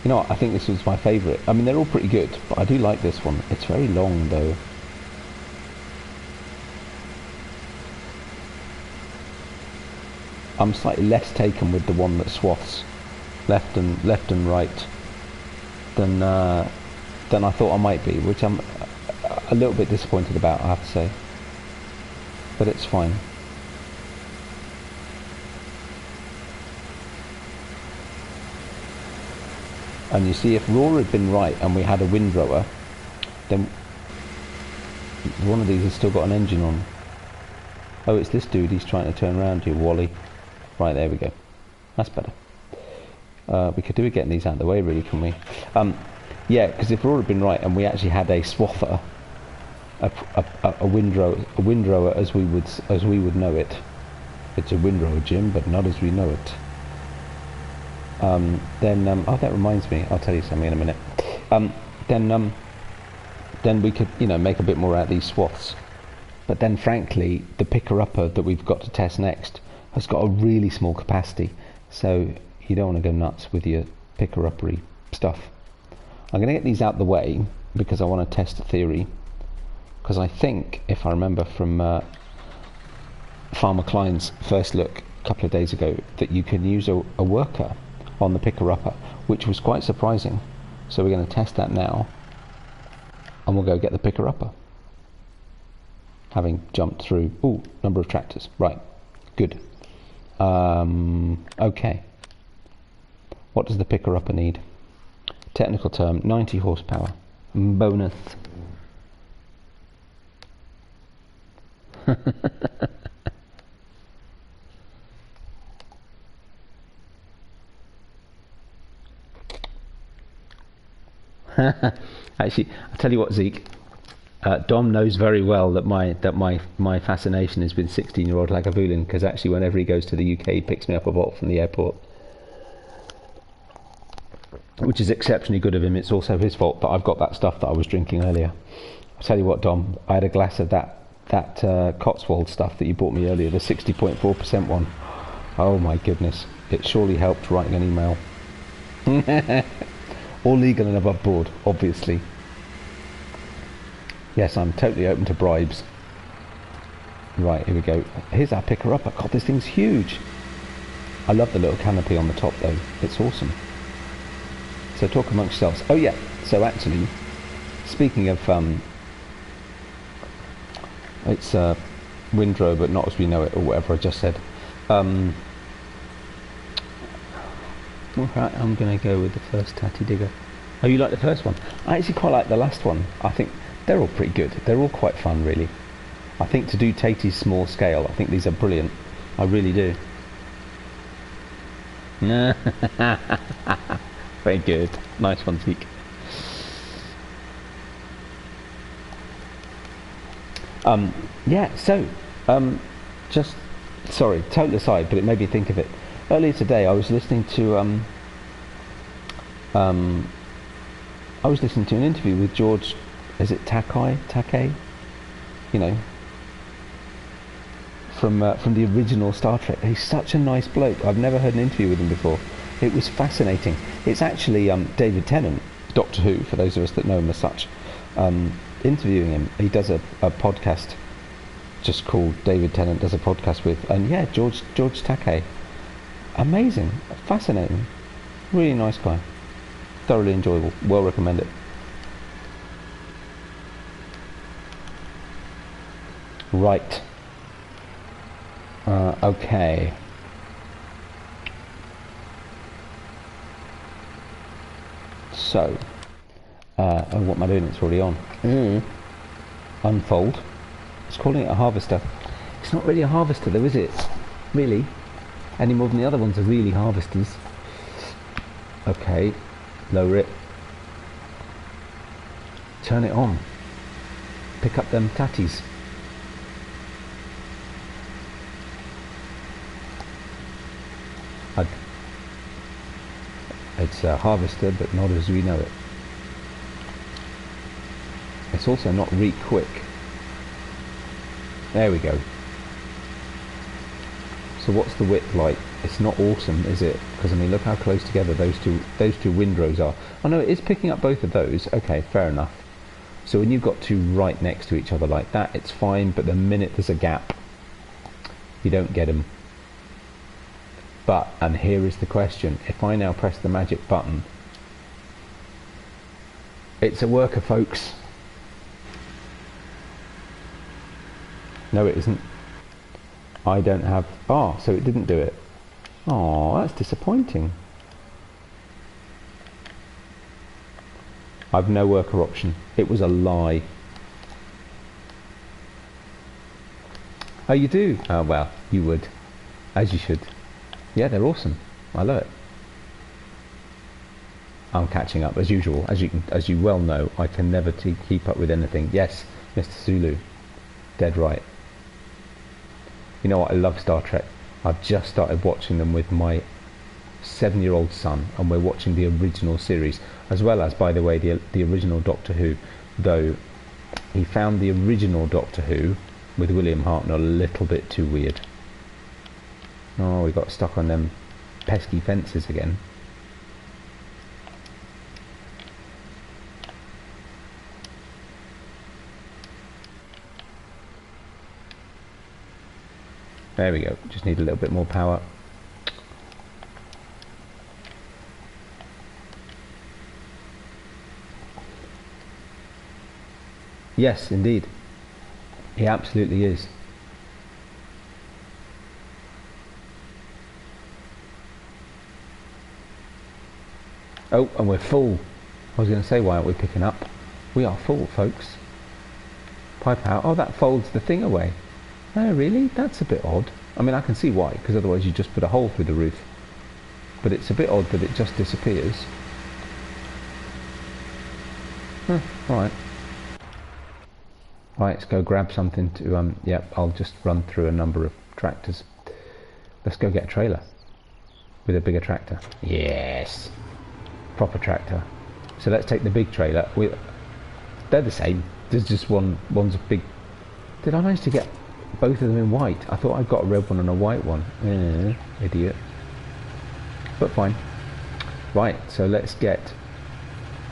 You know what, I think this was my favourite. I mean, they're all pretty good, but I do like this one. It's very long though. I'm slightly less taken with the one that swaths left and right than I thought I might be, which I'm a little bit disappointed about, I have to say. But it's fine. And you see, if Raw had been right and we had a windrower, then one of these has still got an engine on. Oh, it's this dude he's trying to turn around to, Wally. Right, there we go. That's better. We could do with getting these out of the way, really, can we? Yeah, because if Raw had been right and we actually had a swather, a windrower as we would know it. It's a windrower, Jim, but not as we know it. Then oh, that reminds me, I'll tell you something in a minute. Then we could, you know, make a bit more out of these swaths. But then, frankly, the picker-upper that we've got to test next has got a really small capacity, so you don't want to go nuts with your picker-uppery stuff. I'm going to get these out the way because I want to test a theory. Because I think, if I remember from Farmer Klein's first look a couple of days ago, that you can use a worker on the picker-upper, which was quite surprising. So we're going to test that now, and we'll go get the picker-upper. Having jumped through, ooh, number of tractors, right, good. Okay. What does the picker-upper need? Technical term, 90 horsepower. Bonus. Actually, I tell you what, Zeke. Dom knows very well that my fascination is with 16-year-old Lagavulin, because actually whenever he goes to the UK he picks me up a bottle from the airport, which is exceptionally good of him. It's also his fault that I've got that stuff that I was drinking earlier. I'll tell you what, Dom, I had a glass of that Cotswold stuff that you bought me earlier, the 60.4% one. Oh my goodness, it surely helped writing an email. All legal and above board, obviously. Yes, I'm totally open to bribes. Right, here we go. Here's our picker-upper. God, this thing's huge. I love the little canopy on the top, though. It's awesome. So talk amongst yourselves. Oh, yeah. So actually, speaking of... it's windrow, but not as we know it, or whatever I just said. Alright, I'm going to go with the first tatty digger. Oh, you like the first one? I actually quite like the last one. I think they're all pretty good. They're all quite fun, really. I think to do Tatey's small scale, I think these are brilliant. I really do. Very good. Nice one, Zeke. Yeah, so, just, sorry, total aside, but it made me think of it. Earlier today, I was listening to, I was listening to an interview with George, is it Takei? You know, from the original Star Trek. He's such a nice bloke. I've never heard an interview with him before. It was fascinating. It's actually David Tennant, Doctor Who, for those of us that know him as such, interviewing him. He does a podcast just called David Tennant Does a Podcast with, and yeah, George Takei. Amazing, fascinating, really nice guy, thoroughly enjoyable, well recommend it. Right. Okay. So, oh, what am I doing? It's already on. Unfold. It's calling it a harvester. It's not really a harvester though, is it? Really? Any more than the other ones are really harvesters. Okay. Lower it. Turn it on. Pick up them tatties. It's a harvester, but not as we know it. It's also not quick. There we go. So what's the width like? It's not awesome, is it? Because I mean, look how close together those two windrows are. Oh no, it is picking up both of those. Okay, fair enough. So when you've got two right next to each other like that, it's fine. But the minute there's a gap, you don't get them. But, and here is the question, if I now press the magic button, it's a worker, folks. No, it isn't. I don't have, so it didn't do it. Oh, that's disappointing. I've no worker option. It was a lie. Oh, you do? Oh, well, you would. As you should. Yeah, they're awesome. I love it. I'm catching up as usual. As you well know, I can never keep up with anything. Yes, Mr. Zulu, dead right. You know what? I love Star Trek. I've just started watching them with my 7-year-old son, and we're watching the original series, as well as, by the way, the original Doctor Who. Though he found the original Doctor Who with William Hartnell a little bit too weird. Oh, we got stuck on them pesky fences again. There we go. Just need a little bit more power. Yes, indeed. He absolutely is. Oh, and we're full. I was going to say, why aren't we picking up? We are full, folks. Pipe out. Oh, that folds the thing away. Oh, really? That's a bit odd. I mean, I can see why, because otherwise you just put a hole through the roof. But it's a bit odd that it just disappears. Alright. Right, let's go grab something to, yep, I'll just run through a number of tractors. Let's go get a trailer. With a bigger tractor. Yes! Proper tractor. So let's take the big trailer. They're the same. There's just one's a big... Did I manage to get both of them in white? I thought I'd got a red one and a white one. Idiot. But fine. Right, so let's get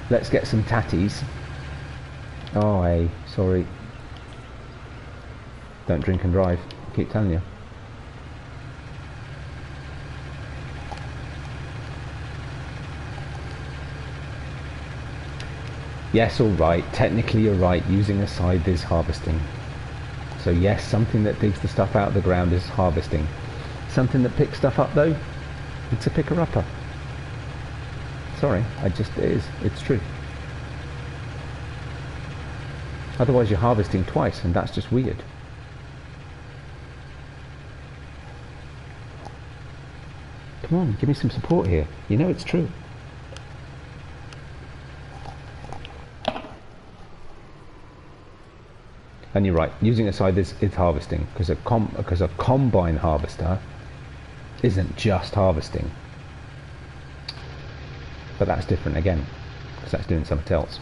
some tatties. Oh, hey, sorry. Don't drink and drive. I keep telling you. Yes, alright, technically you're right, using a scythe is harvesting. So yes, something that digs the stuff out of the ground is harvesting. Something that picks stuff up though, it's a picker-upper. Sorry, it's true. Otherwise you're harvesting twice, and that's just weird. Come on, give me some support here. You know it's true. And you're right, using a scythe is harvesting, because a combine harvester isn't just harvesting. But that's different again, because that's doing something else.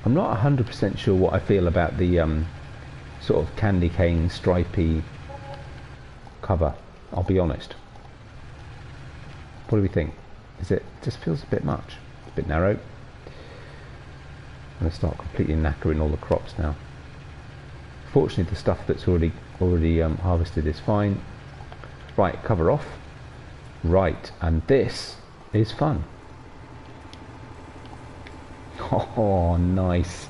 I'm not 100% sure what I feel about the sort of candy cane stripy cover, I'll be honest. What do we think? It just feels a bit much, a bit narrow. I'm going to start completely knackering all the crops now. Fortunately the stuff that's already harvested is fine. Right, cover off. Right, and this is fun. Oh, nice.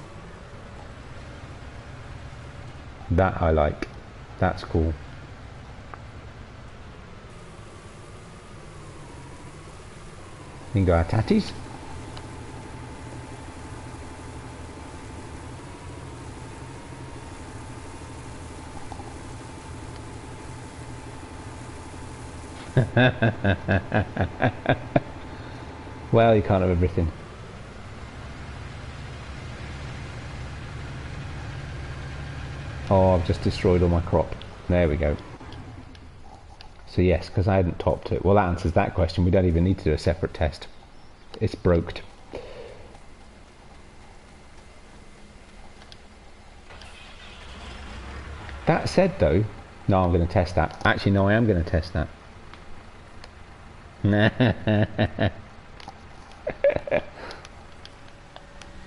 That I like. That's cool. You can go our tatties. Well, you can't have everything. Oh, I've just destroyed all my crop. There we go. So yes, because I hadn't topped it. Well, that answers that question. We don't even need to do a separate test. It's broked. That said though, no, I'm going to test that. Actually, no, I am going to test that.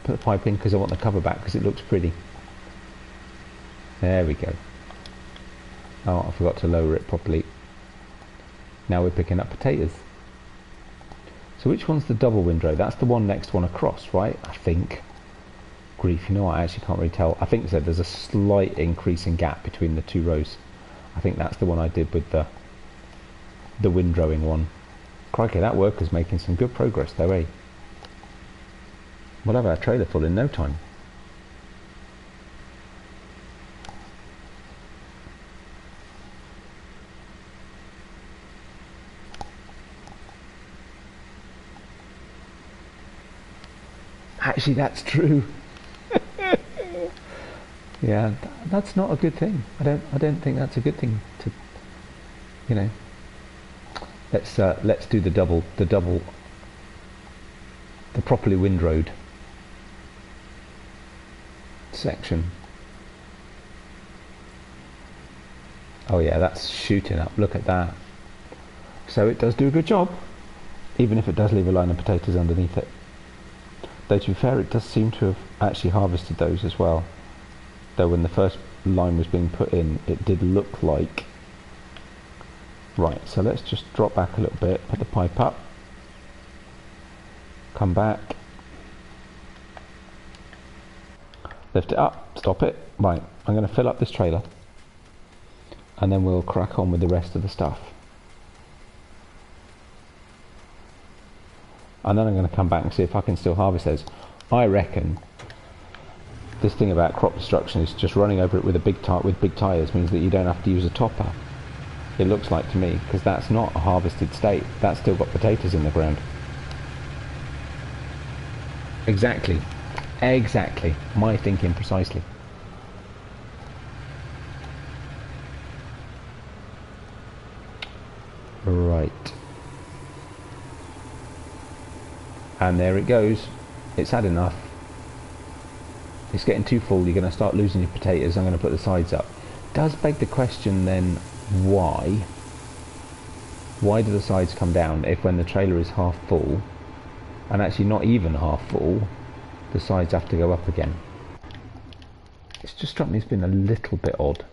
Put the pipe in because I want the cover back because it looks pretty. There we go. Oh, I forgot to lower it properly. Now we're picking up potatoes. So which one's the double windrow? That's the one next one across, right? I think. Grief, you know what? I actually can't really tell. I think so. There's a slight increase in gap between the two rows. I think that's the one I did with the windrowing one. Crikey, that worker's making some good progress though, eh? We'll have our trailer full in no time. Actually, that's true. Yeah, that's not a good thing. I don't think that's a good thing to, you know. Let's do the properly windrowed section. Oh yeah, that's shooting up. Look at that. So it does do a good job, even if it does leave a line of potatoes underneath it. Though to be fair, it does seem to have actually harvested those as well. Though when the first line was being put in, it did look like... Right, so let's just drop back a little bit, put the pipe up, come back, lift it up, stop it. Right, I'm going to fill up this trailer, and then we'll crack on with the rest of the stuff. And then I'm going to come back and see if I can still harvest those. I reckon this thing about crop destruction is just running over it with big tyres means that you don't have to use a topper. It looks like to me, because that's not a harvested state. That's still got potatoes in the ground. Exactly. Exactly. My thinking precisely. Right. And there it goes. It's had enough. It's getting too full. You're going to start losing your potatoes. I'm going to put the sides up. Does beg the question then, why? Why do the sides come down if when the trailer is half full, and actually not even half full, the sides have to go up again? It's just struck me as being a little bit odd.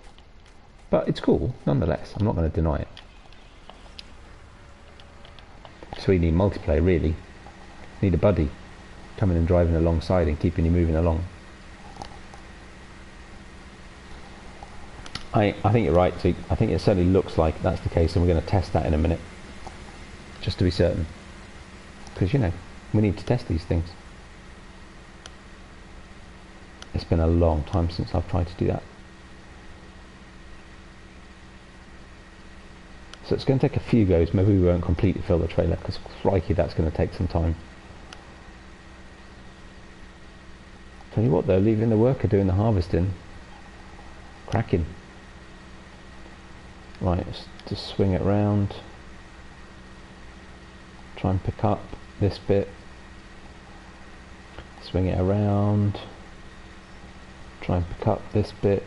But it's cool, nonetheless. I'm not going to deny it. So we need multiplayer, really. Need a buddy coming and driving alongside and keeping you moving along. I think you're right, Zeke. I think it certainly looks like that's the case, and we're going to test that in a minute, just to be certain. Because, you know, we need to test these things. It's been a long time since I've tried to do that. So it's going to take a few goes. Maybe we won't completely fill the trailer, because crikey, that's going to take some time. Tell you what though, leaving the worker doing the harvesting, cracking. Right, let's just swing it round. Try and pick up this bit. Swing it around. Try and pick up this bit.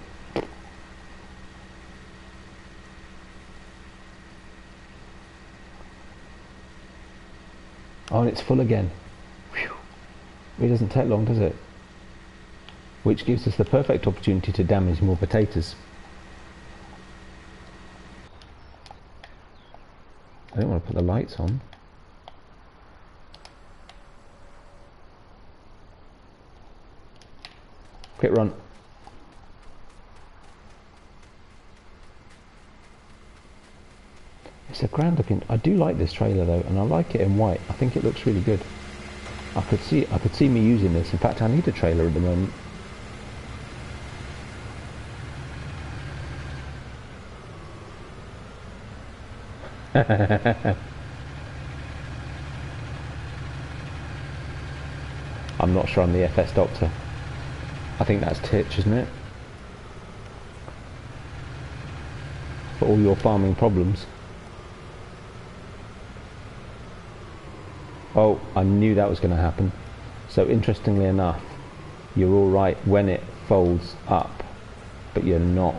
Oh, and it's full again. Whew. It doesn't take long, does it? Which gives us the perfect opportunity to damage more potatoes. I don't want to put the lights on. Quick run. It's a grand looking. I do like this trailer though, and I like it in white. I think it looks really good. I could see me using this. In fact, I need a trailer at the moment. I'm not sure I'm the FS Doctor. I think that's Titch, isn't it? For all your farming problems. Oh, I knew that was going to happen. So interestingly enough, you're all right when it folds up, but you're not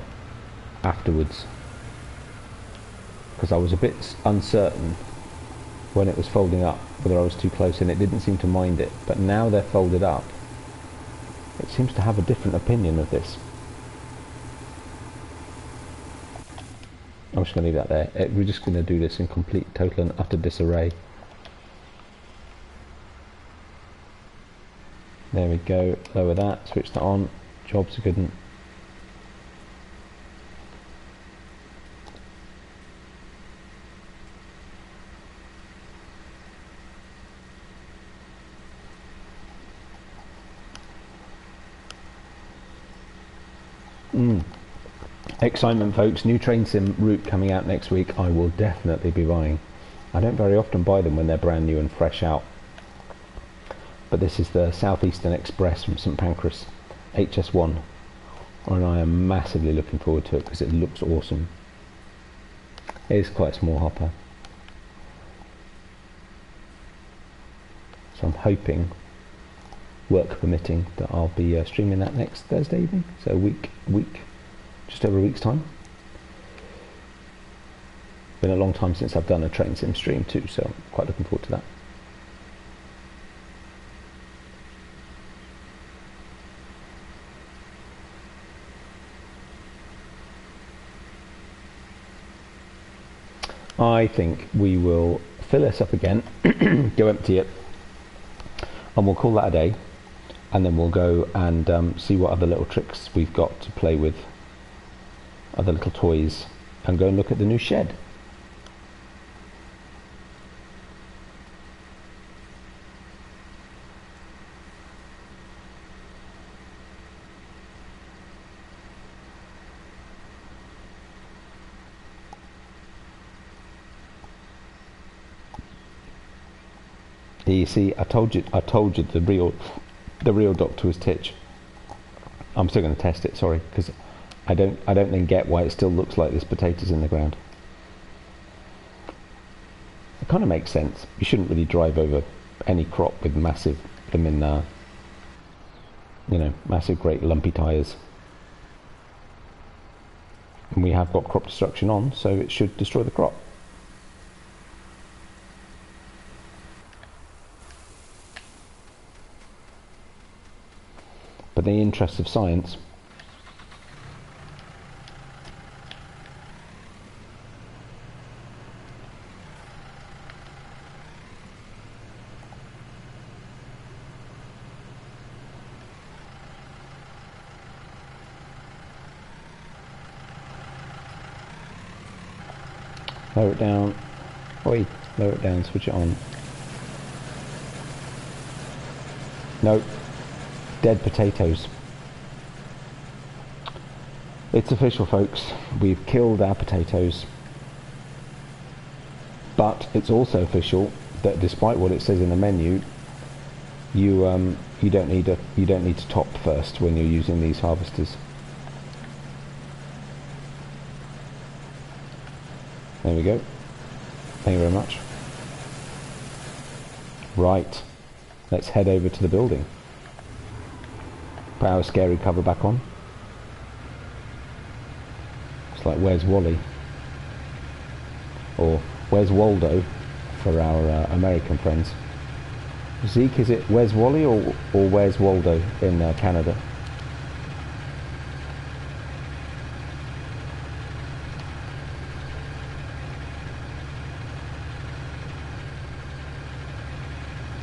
afterwards. Because I was a bit uncertain when it was folding up whether I was too close, and it didn't seem to mind it. But now they're folded up, it seems to have a different opinion of this. I'm just going to leave that there. We're just going to do this in complete, total and utter disarray. There we go, lower that, switch that on, job's a good one. Excitement folks, new train sim route coming out next week. I will definitely be buying. I don't very often buy them when they're brand new and fresh out. But this is the Southeastern Express from St Pancras, HS1, and I am massively looking forward to it because it looks awesome. It is quite a small hopper, so I'm hoping, work permitting, that I'll be streaming that next Thursday evening, so just over a week's time. Been a long time since I've done a train sim stream too, so I'm quite looking forward to that. I think we will fill this up again, go empty it, and we'll call that a day, and then we'll go and see what other little tricks we've got to play with, other little toys, and go and look at the new shed. You see, I told you the real doctor was Titch. I'm still going to test it, sorry, because I don't then get why it still looks like there's potatoes in the ground. It kind of makes sense. You shouldn't really drive over any crop with massive, massive great lumpy tyres. And we have got crop destruction on, so it should destroy the crop. But in the interest of science, Lower it down. Oi, lower it down, switch it on. No, dead potatoes. It's official, folks. We've killed our potatoes. But it's also official that despite what it says in the menu, you don't need to top first when you're using these harvesters. There we go. Thank you very much. Right, let's head over to the building. Put our scary cover back on. It's like Where's Wally? Or Where's Waldo for our American friends. Zeke, is it Where's Wally or Where's Waldo in Canada?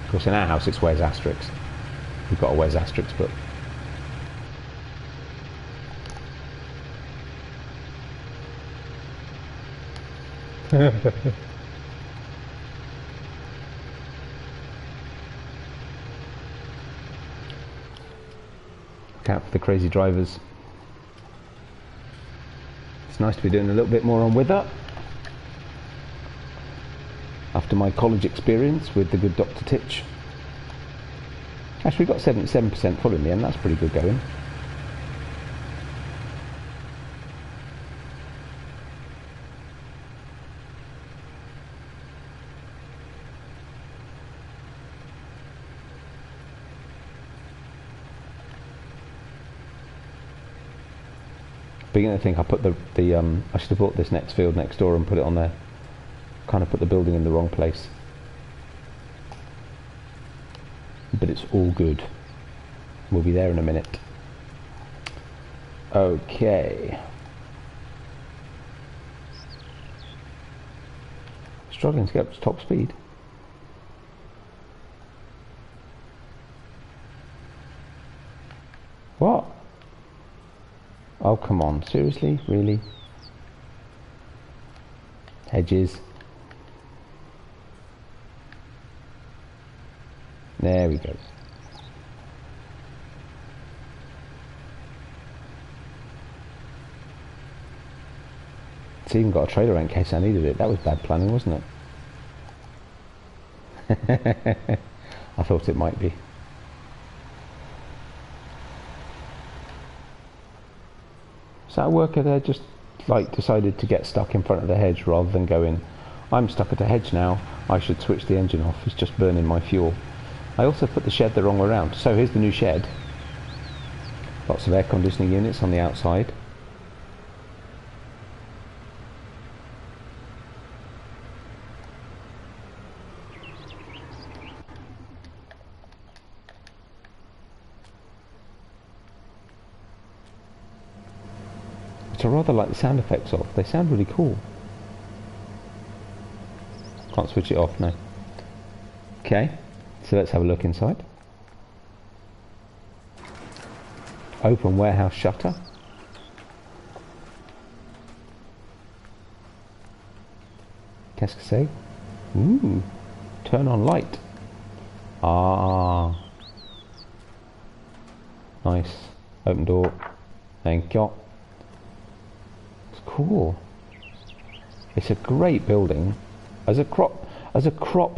Of course, in our house it's Where's Asterix. We've got a Where's Asterix book. Look out for the crazy drivers. It's nice to be doing a little bit more on Wither after my college experience with the good Dr. Titch. Actually, we got 77% full in the end. That's pretty good going. Beginning to think I put I should have bought this next field next door and put it on there. Kind of put the building in the wrong place. But it's all good. We'll be there in a minute. Okay. Struggling to get up to top speed. What? Oh, come on. Seriously? Really? Hedges. There we go. It's even got a trailer in case I needed it. That was bad planning, wasn't it? I thought it might be. So that worker there just like decided to get stuck in front of the hedge rather than going, I'm stuck at a hedge now, I should switch the engine off, it's just burning my fuel. I also put the shed the wrong way around. So here's the new shed. Lots of air conditioning units on the outside. Which I rather like the sound effects of. They sound really cool. Can't switch it off, no. Okay, so let's have a look inside. Open warehouse shutter. Qu'est-ce que c'est? Ooh, turn on light. Ah, nice. Open door. Thank you. It's cool. It's a great building as a crop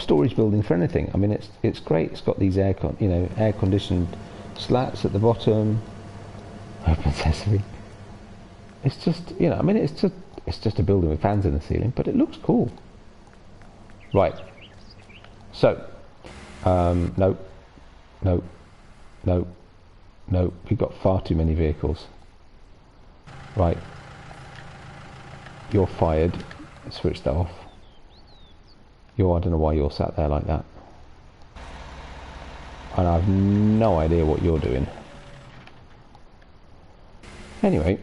storage building for anything. I mean, it's great. It's got these air conditioned slats at the bottom. Open sesame. It's just, I mean, it's just a building with fans in the ceiling, but it looks cool. Right. So, no. We've got far too many vehicles. Right. You're fired. Switch that off. I don't know why you're sat there like that. And I have no idea what you're doing. Anyway,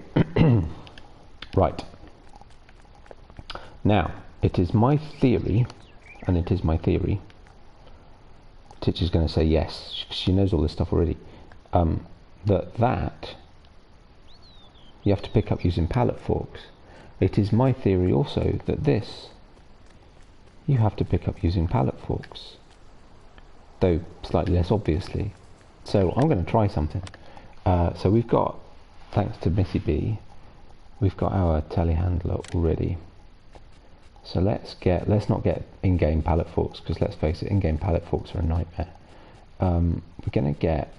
right. Now, it is my theory, Titch is going to say yes, she knows all this stuff already, that you have to pick up using pallet forks. It is my theory also that this you have to pick up using pallet forks, though slightly less obviously. So I'm going to try something. So we've got, thanks to Missy B, we've got our telehandler already. So let's not get in-game pallet forks, because let's face it, in-game pallet forks are a nightmare. We're going to get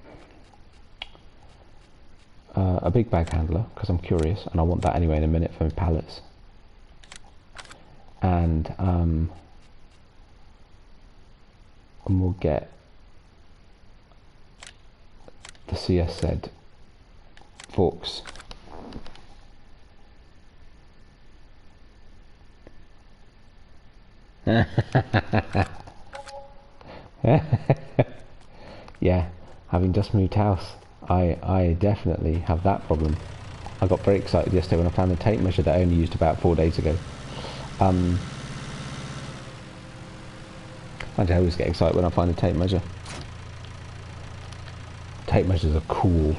a big bag handler, because I'm curious, and I want that anyway in a minute for my pallets. And we'll get the CSZ forks. Yeah, having just moved house, I definitely have that problem. I got very excited yesterday when I found the tape measure that I only used about 4 days ago. I always get excited when I find a tape measure. Tape measures are cool.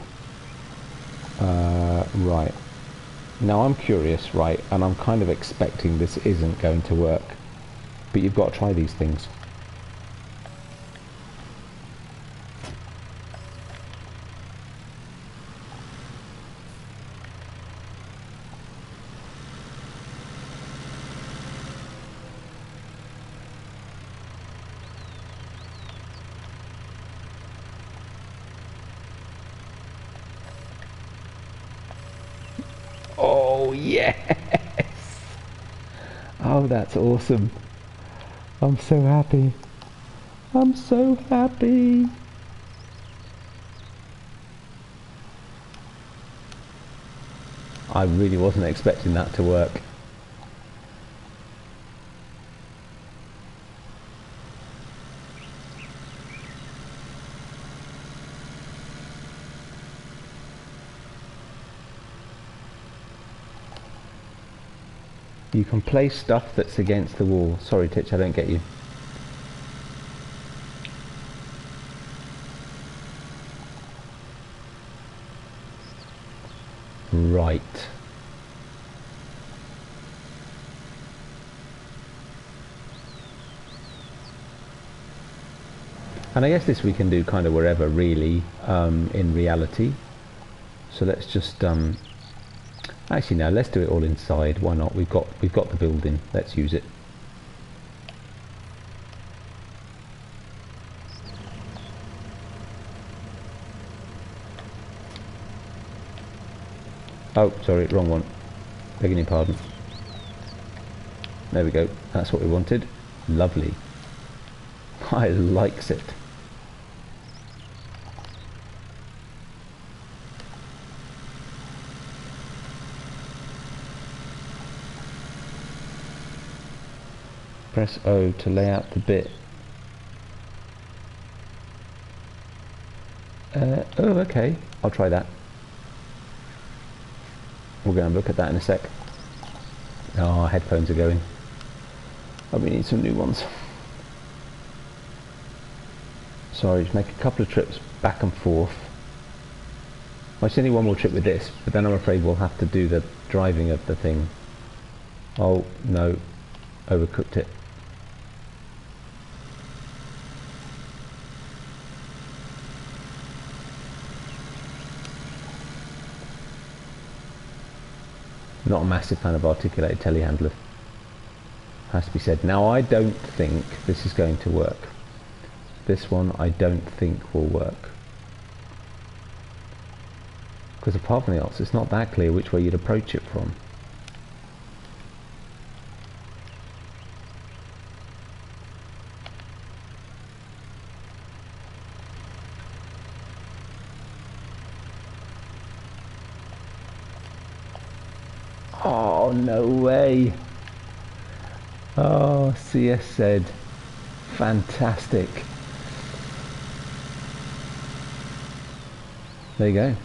Right. Now I'm curious, right, and I'm kind of expecting this isn't going to work. But you've got to try these things. Oh, yes! Oh, that's awesome. I'm so happy. I'm so happy. I really wasn't expecting that to work. You can place stuff that's against the wall. Sorry, Titch, I don't get you. Right. And I guess this we can do kind of wherever, really, in reality. So let's just actually no, let's do it all inside. Why not? We've got the building. Let's use it. Oh, sorry, wrong one. Begging your pardon. There we go. That's what we wanted. Lovely. I likes it. Press O to lay out the bit. Oh, okay. I'll try that. We'll go and look at that in a sec. Oh, our headphones are going. Oh, we need some new ones. Sorry, just make a couple of trips back and forth. Well, it's only one more trip with this, but then I'm afraid we'll have to do the driving of the thing. Oh, no. Overcooked it. Not a massive fan of articulated telehandler, has to be said. Now I don't think this is going to work. This one I don't think will work. Because apart from the else, it's not that clear which way you'd approach it from. Oh, no way. Oh, CSZ. Fantastic. There you go.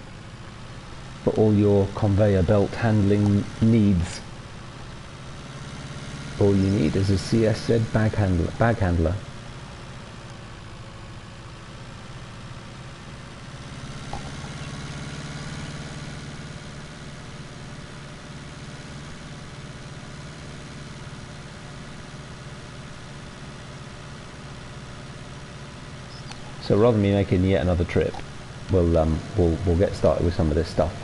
For all your conveyor belt handling needs. All you need is a CSZ bag handler. So rather than me making yet another trip, we'll get started with some of this stuff.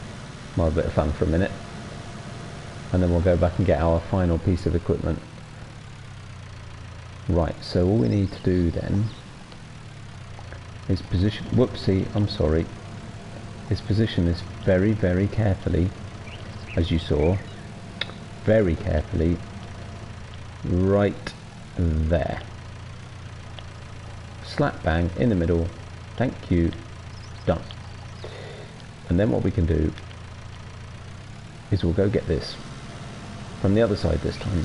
We'll have a bit of fun for a minute, and then we'll go back and get our final piece of equipment. Right, so all we need to do then is position, whoopsie, I'm sorry, is position this very, very carefully, as you saw, very carefully, right there. Slap bang in the middle, thank you, done. And then what we can do is we'll go get this from the other side this time.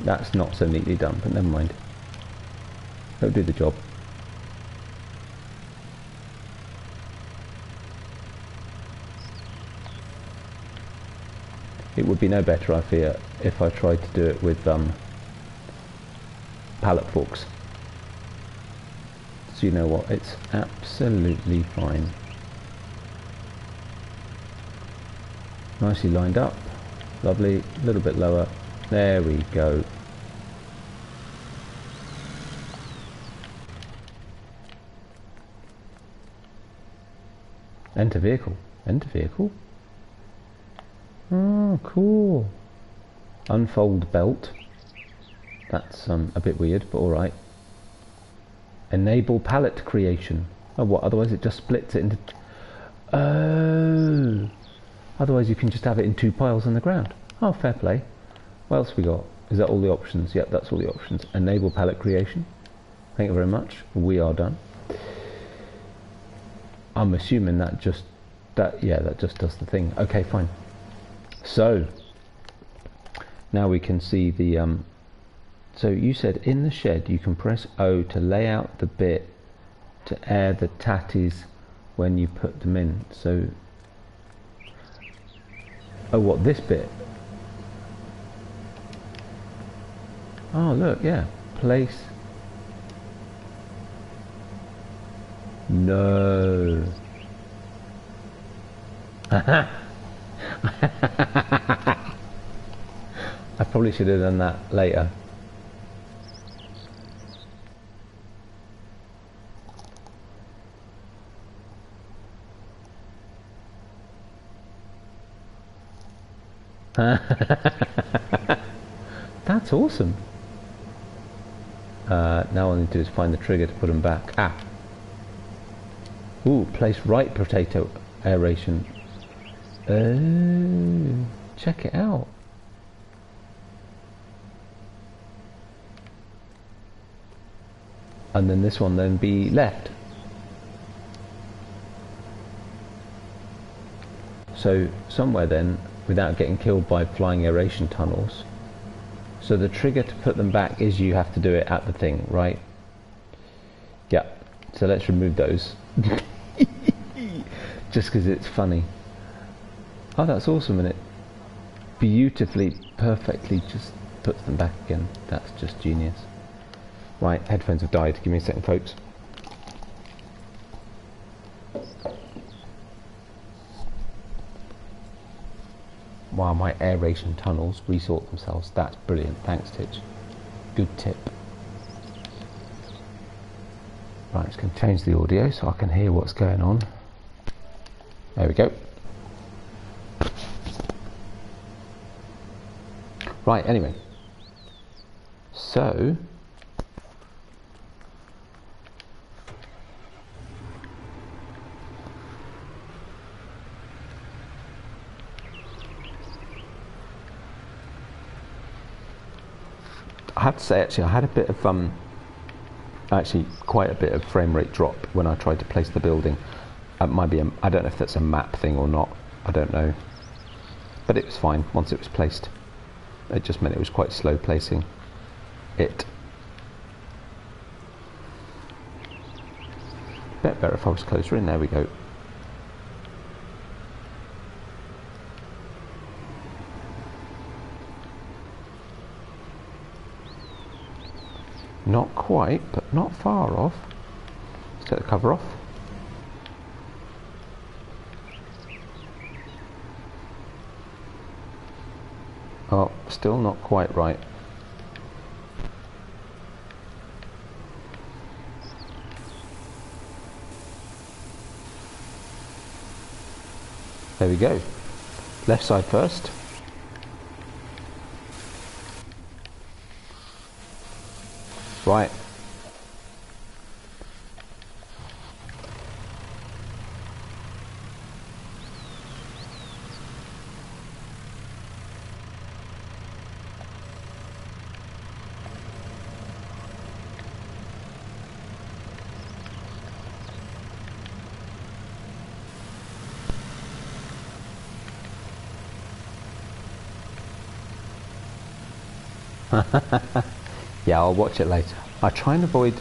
That's not so neatly done, but never mind. It'll do the job. It would be no better, I fear, if I tried to do it with pallet forks. So you know what, it's absolutely fine. Nicely lined up, lovely, a little bit lower. There we go. Enter vehicle. Enter vehicle. Oh, cool. Unfold belt. That's a bit weird, but alright. Enable pallet creation. Oh, what? Otherwise it just splits it into... Oh! Otherwise you can just have it in two piles on the ground. Oh, fair play. What else we got? Is that all the options? Yep, that's all the options. Enable pallet creation. Thank you very much. We are done. I'm assuming that just does the thing. Okay, fine. So now we can see the so you said in the shed you can press O to lay out the bit to air the tatties when you put them in. So oh, what, this bit? Oh look, yeah, place. No. I probably should have done that later. That's awesome. Now all I need to do is find the trigger to put them back. Ah. Ooh, place right potato aeration. Oh, check it out. And then this one then be left. So somewhere then, without getting killed by flying aeration tunnels, so the trigger to put them back is you have to do it at the thing, right? Yeah, so let's remove those. Just because it's funny. Oh, that's awesome, and it beautifully, perfectly just puts them back again. That's just genius. Right, headphones have died. Give me a second, folks. Wow, my aeration tunnels resort themselves. That's brilliant. Thanks, Titch. Good tip. Right, I'm just going to change the audio so I can hear what's going on. There we go. Right, anyway. So... I have to say, actually, I had a bit of actually quite a bit of frame rate drop when I tried to place the building. It might be I don't know if that's a map thing or not. I don't know, but it was fine once it was placed. It just meant it was quite slow placing it. Bit better if I was closer in. There we go. Not quite, but not far off. Let's take the cover off. Oh, still not quite right. There we go. Left side first. Right. Yeah, I'll watch it later. I try and avoid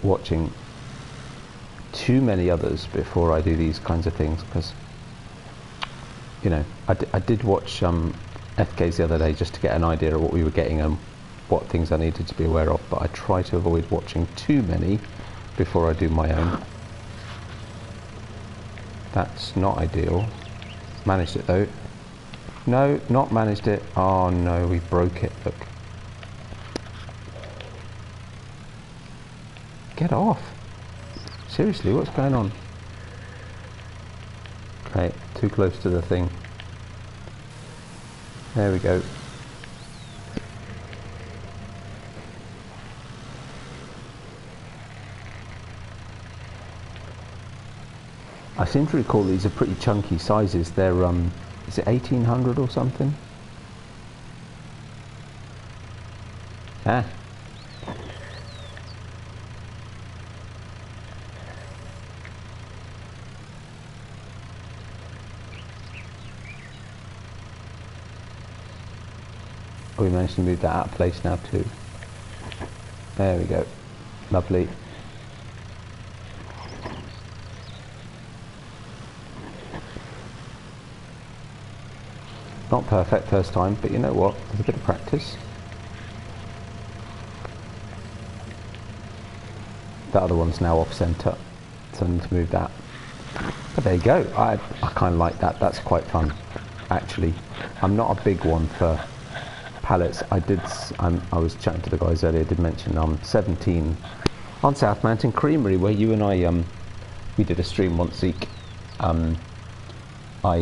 watching too many others before I do these kinds of things, because, you know, I did watch FKs the other day just to get an idea of what we were getting and what things I needed to be aware of, but I try to avoid watching too many before I do my own. That's not ideal. Managed it though. No, not managed it. Oh no, we broke it. Look. Get off. Seriously, what's going on? Okay, too close to the thing. There we go. I seem to recall these are pretty chunky sizes. They're is it 1800 or something? Ah. Oh, we managed to move that out of place now too. There we go. Lovely. Not perfect first time, but you know what? With a bit of practice. The other one's now off centre, so I need to move that. But there you go. I kind of like that. That's quite fun, actually. I'm not a big one for pallets. I was chatting to the guys earlier. Did mention 17 on South Mountain Creamery, where you and I we did a stream once week. I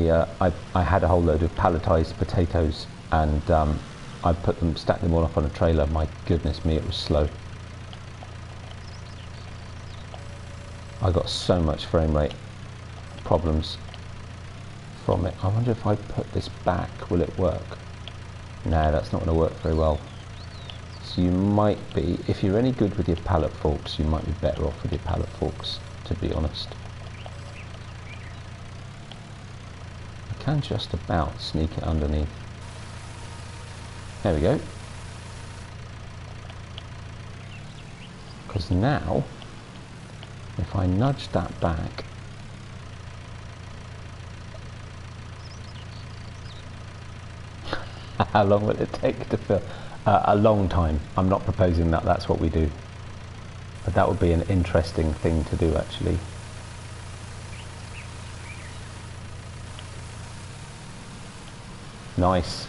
had a whole load of palletized potatoes, and I stacked them all up on a trailer. My goodness me, it was slow. I got so much frame rate problems from it. I wonder if I put this back, will it work? No, that's not going to work very well. So you might be, if you're any good with your pallet forks, you might be better off with your pallet forks, to be honest. Can just about sneak it underneath. There we go. Because now, if I nudge that back, how long will it take to fill? A long time. I'm not proposing that that's what we do, but that would be an interesting thing to do, actually. Nice.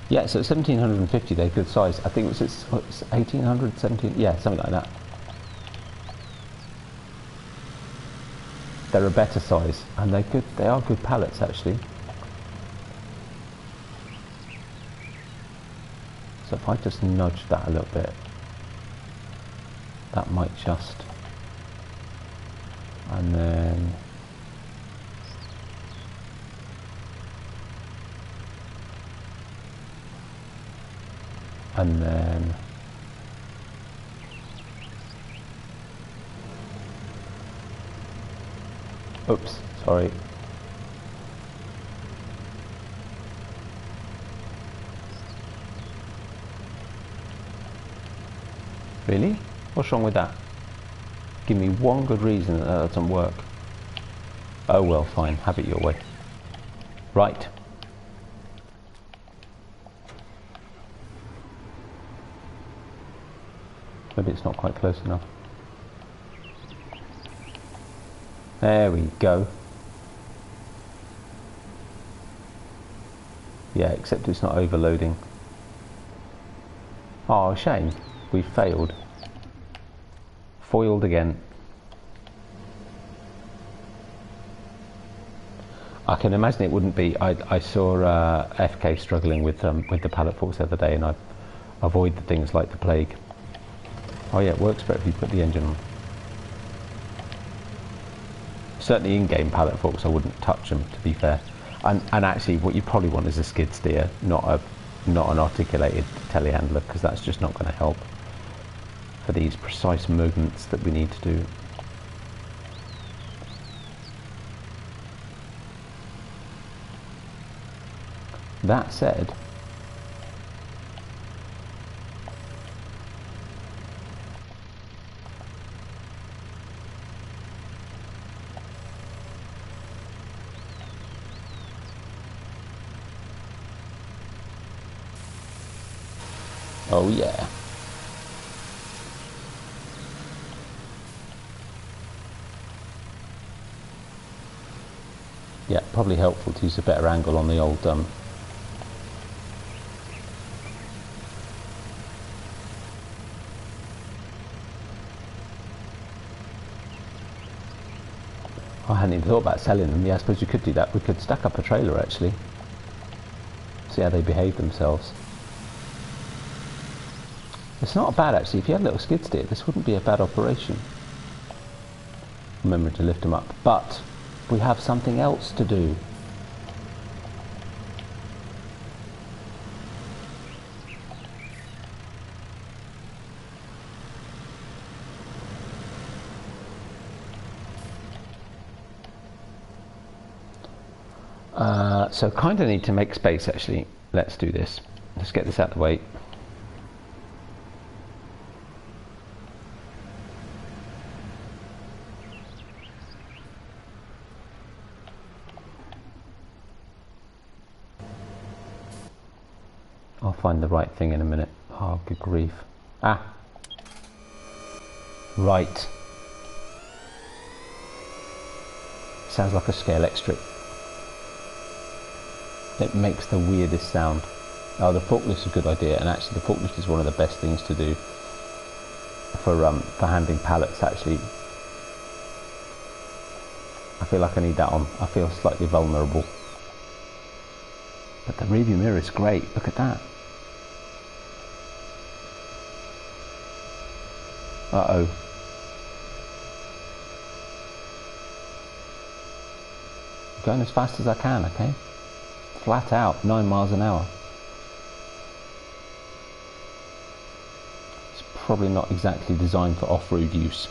Yeah, so 1750, they're good size. I think it's 1800, 17, yeah, something like that. They're a better size, and they're good. They are good pallets, actually. So if I just nudge that a little bit, that might just, and then oops, sorry. Really? What's wrong with that? Give me one good reason that doesn't work. Oh well, fine, have it your way. Right. Maybe it's not quite close enough. There we go. Yeah, except it's not overloading. Oh, shame. We failed. Foiled again. I can imagine it wouldn't be. I saw FK struggling with the pallet forks the other day, and I avoid the things like the plague. Oh yeah, it works better if you put the engine on. Certainly in-game pallet forks, I wouldn't touch them, to be fair. And actually, what you probably want is a skid steer, not an articulated telehandler, because that's just not going to help for these precise movements that we need to do. That said, oh yeah. Yeah, probably helpful to use a better angle on the old I hadn't even thought about selling them. Yeah, I suppose you could do that. We could stack up a trailer actually. See how they behave themselves. It's not bad actually. If you had a little skid steer, this wouldn't be a bad operation. Remember to lift them up. But we have something else to do. So kind of need to make space actually. Let's do this. Let's get this out of the way. I'll find the right thing in a minute. Oh, good grief. Ah. Right. Sounds like a scale extra. It makes the weirdest sound. Oh, the forklift's a good idea, and actually the forklift is one of the best things to do for handling pallets actually. I feel like I need that on. I feel slightly vulnerable. But the rearview mirror is great. Look at that. Uh-oh. Going as fast as I can, okay? Flat out, 9 miles an hour. It's probably not exactly designed for off-road use,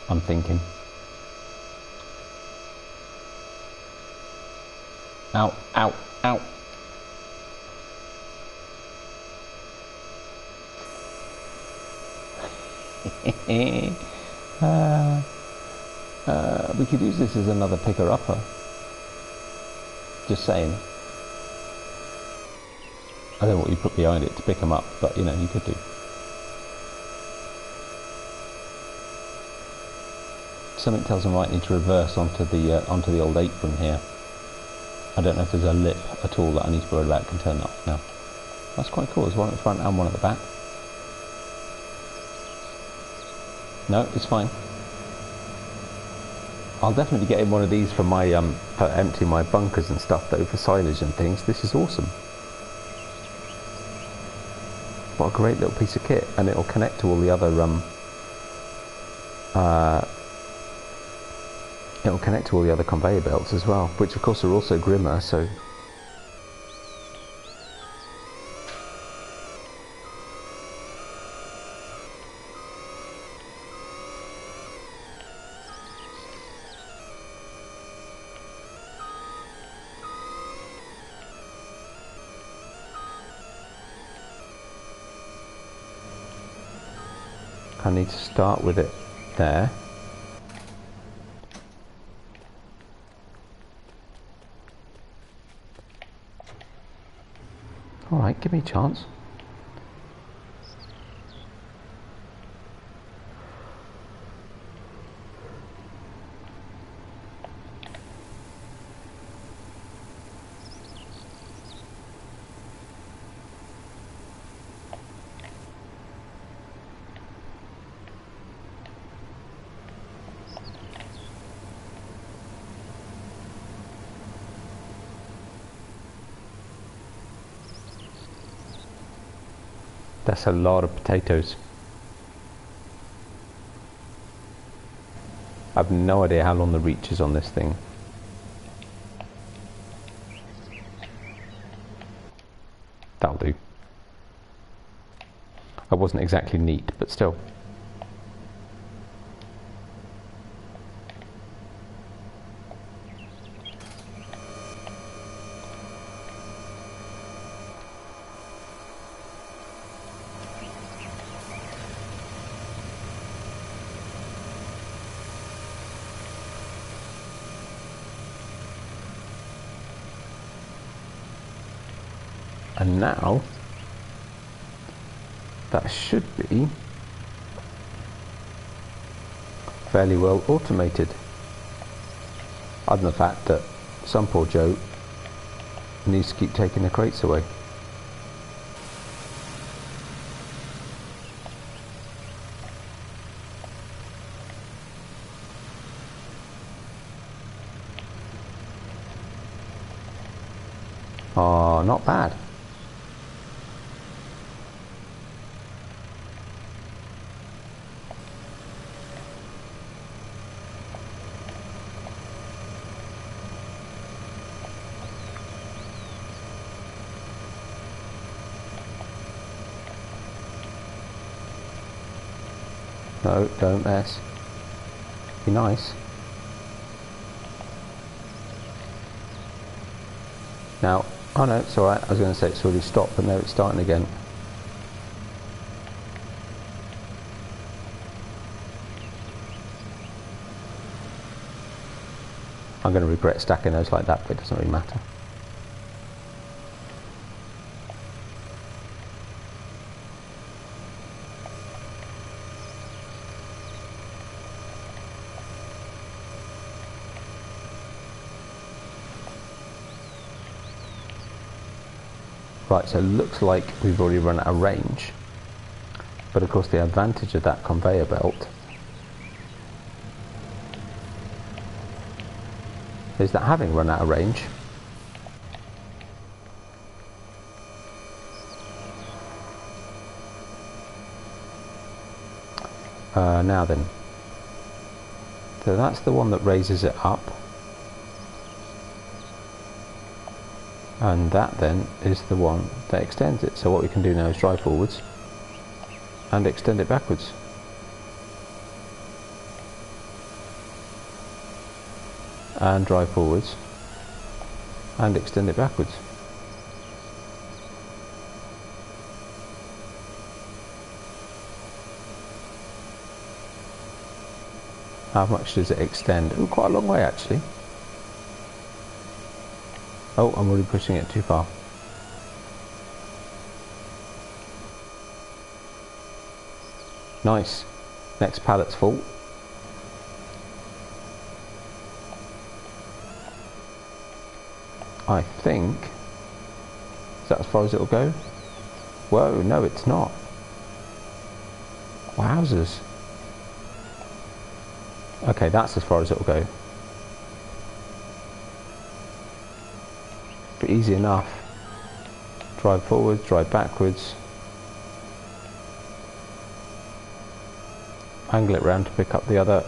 I'm thinking. Ow, ow, ow. We could use this as another picker-upper. Just saying. I don't know what you put behind it to pick them up, but you know, you could do. Something tells me I might need to reverse onto the old apron here. I don't know if there's a lip at all that I need to worry about. Can turn off now. That's quite cool. There's one at the front and one at the back. No, it's fine. I'll definitely get in one of these for my for emptying my bunkers and stuff though, for silage and things. This is awesome. What a great little piece of kit, and it'll connect to all the other it'll connect to all the other conveyor belts as well, which of course are also Grimme, so I need to start with it there. Alright, give me a chance. That's a lot of potatoes. I've no idea how long the reach is on this thing. That'll do. I wasn't exactly neat, but still. And now, that should be fairly well automated. Other than the fact that some poor Joe needs to keep taking the crates away. Oh, not bad. No, don't mess. Be nice. Now, oh no, it's alright. I was going to say it's already stopped, but no, it's starting again. I'm going to regret stacking those like that, but it doesn't really matter. Right, so it looks like we've already run out of range, but of course the advantage of that conveyor belt is that having run out of range, now then, so that's the one that raises it up. And that then is the one that extends it. So what we can do now is drive forwards and extend it backwards. And drive forwards and extend it backwards. How much does it extend? Oh, quite a long way actually. Oh, I'm already pushing it too far. Nice. Next pallet's full. I think... Is that as far as it'll go? Whoa, no it's not. Wowzers. Okay, that's as far as it'll go. But easy enough. Drive forwards, drive backwards. Angle it round to pick up the other.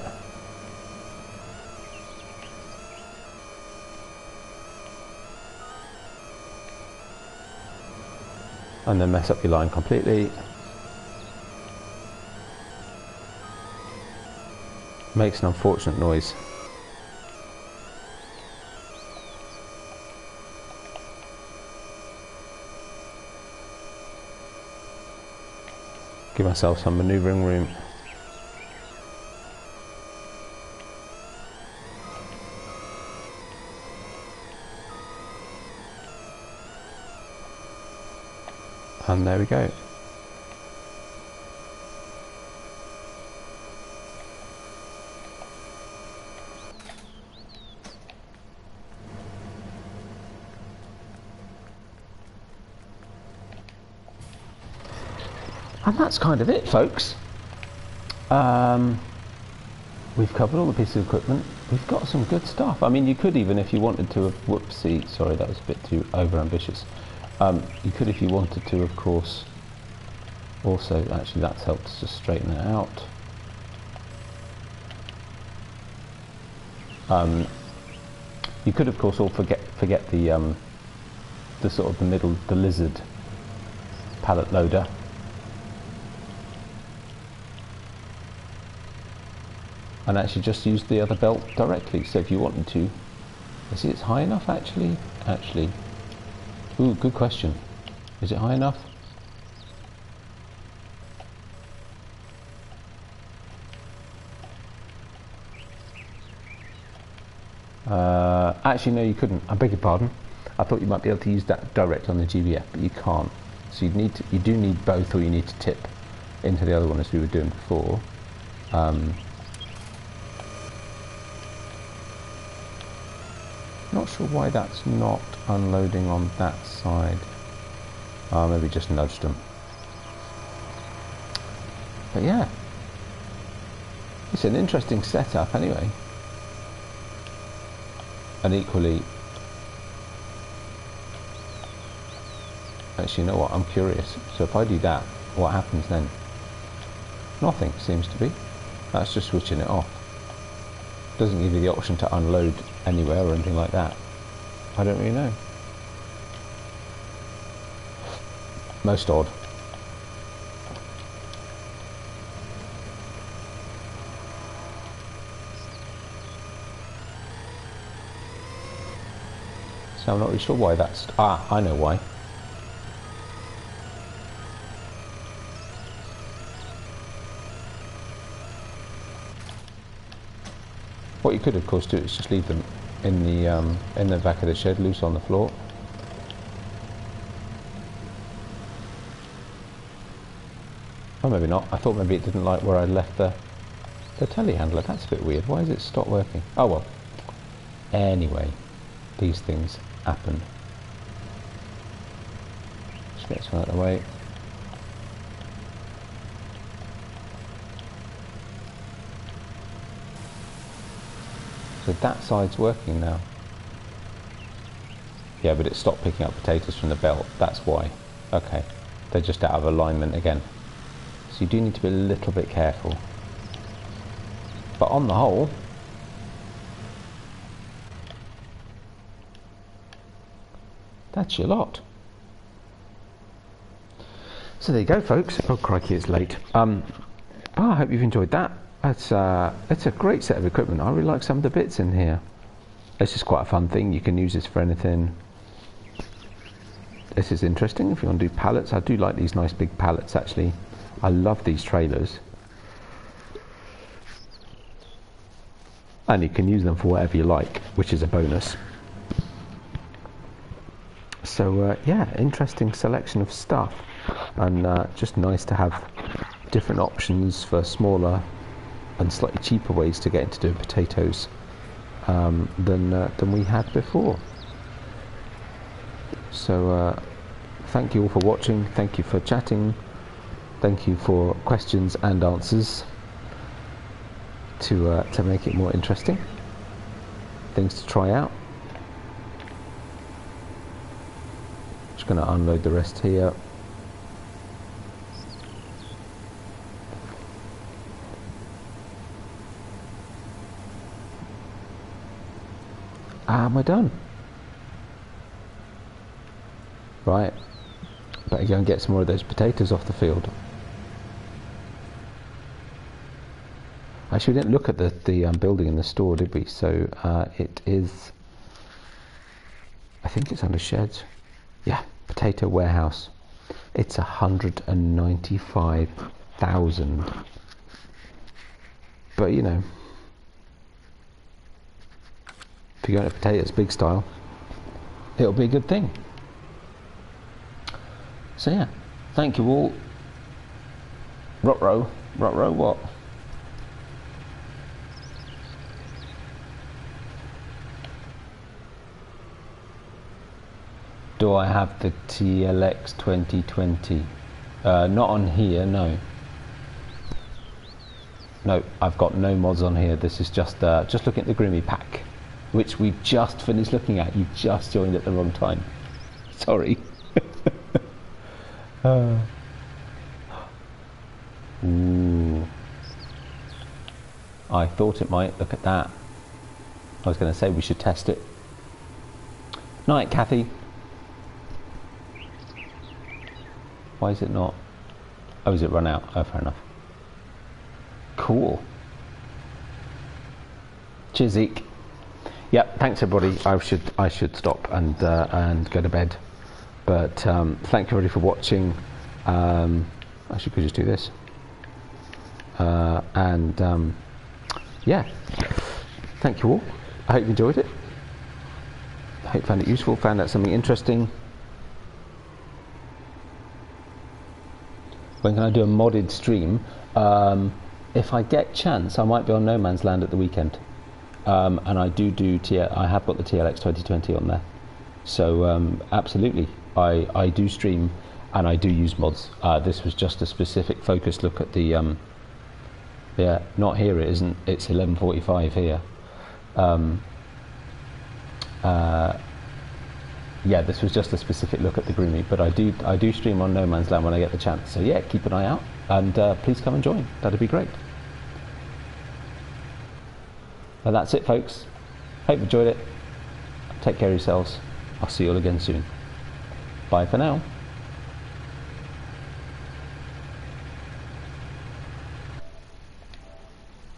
And then mess up your line completely. Makes an unfortunate noise. Give myself some manoeuvring room. And there we go. And that's kind of it, folks. We've covered all the pieces of equipment. We've got some good stuff. I mean, you could even, if you wanted to, whoopsie, sorry, that was a bit too over ambitious. You could, if you wanted to, of course, Also, actually, that's helped us to straighten it out. You could, of course, all forget the sort of the middle, the lizard pallet loader. And actually just use the other belt directly. So if you wanted to, is it high enough actually? Ooh, good question. Is it high enough? Actually, no, you couldn't. I beg your pardon. I thought you might be able to use that direct on the GBF, but you can't. So you do need both, or you need to tip into the other one as we were doing before. Not sure why that's not unloading on that side. Maybe just nudged them. But yeah, it's an interesting setup anyway. And equally, actually, you know what? I'm curious. So if I do that, what happens then? Nothing seems to be. That's just switching it off. Doesn't give you the option to unload anywhere or anything like that. I don't really know. Most odd. So I'm not really sure why that's... I know why. What you could, of course, do is just leave them in the back of the shed, loose on the floor. Oh, maybe not. I thought maybe it didn't like where I left the telehandler. That's a bit weird. Why has it stopped working? Oh well. Anyway, these things happen. Just get this one out of the way. So that side's working now. Yeah, but it stopped picking up potatoes from the belt. That's why. Okay. They're just out of alignment again. So you do need to be a little bit careful. But on the whole, that's your lot. So there you go, folks. Oh crikey, it's late. I hope you've enjoyed that. It's a great set of equipment. I really like some of the bits in here. It's just quite a fun thing. You can use this for anything. This is interesting if you want to do pallets. I do like these nice big pallets actually. I love these trailers. And you can use them for whatever you like, which is a bonus. So yeah, interesting selection of stuff. And just nice to have different options for smaller and slightly cheaper ways to get into doing potatoes than we had before. So thank you all for watching, thank you for chatting, thank you for questions and answers to make it more interesting. Things to try out. Just going to unload the rest here. Am I done? Right, better go and get some more of those potatoes off the field. Actually, we didn't look at the building in the store, did we? So it is, I think it's under sheds. Yeah, potato warehouse. It's 195,000. But you know, if you're going to potatoes big style, it'll be a good thing. So yeah, thank you all. Rot-row what? Do I have the TLX 2020? Not on here, no. No, I've got no mods on here. This is just looking at the Grimme pack, which we just finished looking at. You just joined at the wrong time. Sorry. Ooh. I thought it might. Look at that. I was going to say we should test it. Night, Kathy. Why is it not? Oh, is it run out? Oh, fair enough. Cool. Cheers, Zeke. Yep, thanks everybody. I should stop and go to bed. But thank you everybody for watching. Actually, could just do this. Yeah, thank you all. I hope you enjoyed it. I hope you found it useful, found out something interesting. When can I do a modded stream? If I get chance, I might be on No Man's Land at the weekend. And I I have got the TLX 2020 on there. So absolutely, I do stream and I do use mods. This was just a specific focused look at the yeah, not here it isn't, it's 11:45 here. Yeah, this was just a specific look at the Grimme, but I do stream on No Man's Land when I get the chance. So yeah, keep an eye out and please come and join. That'd be great. And that's it, folks. Hope you enjoyed it. Take care of yourselves. I'll see you all again soon. Bye for now.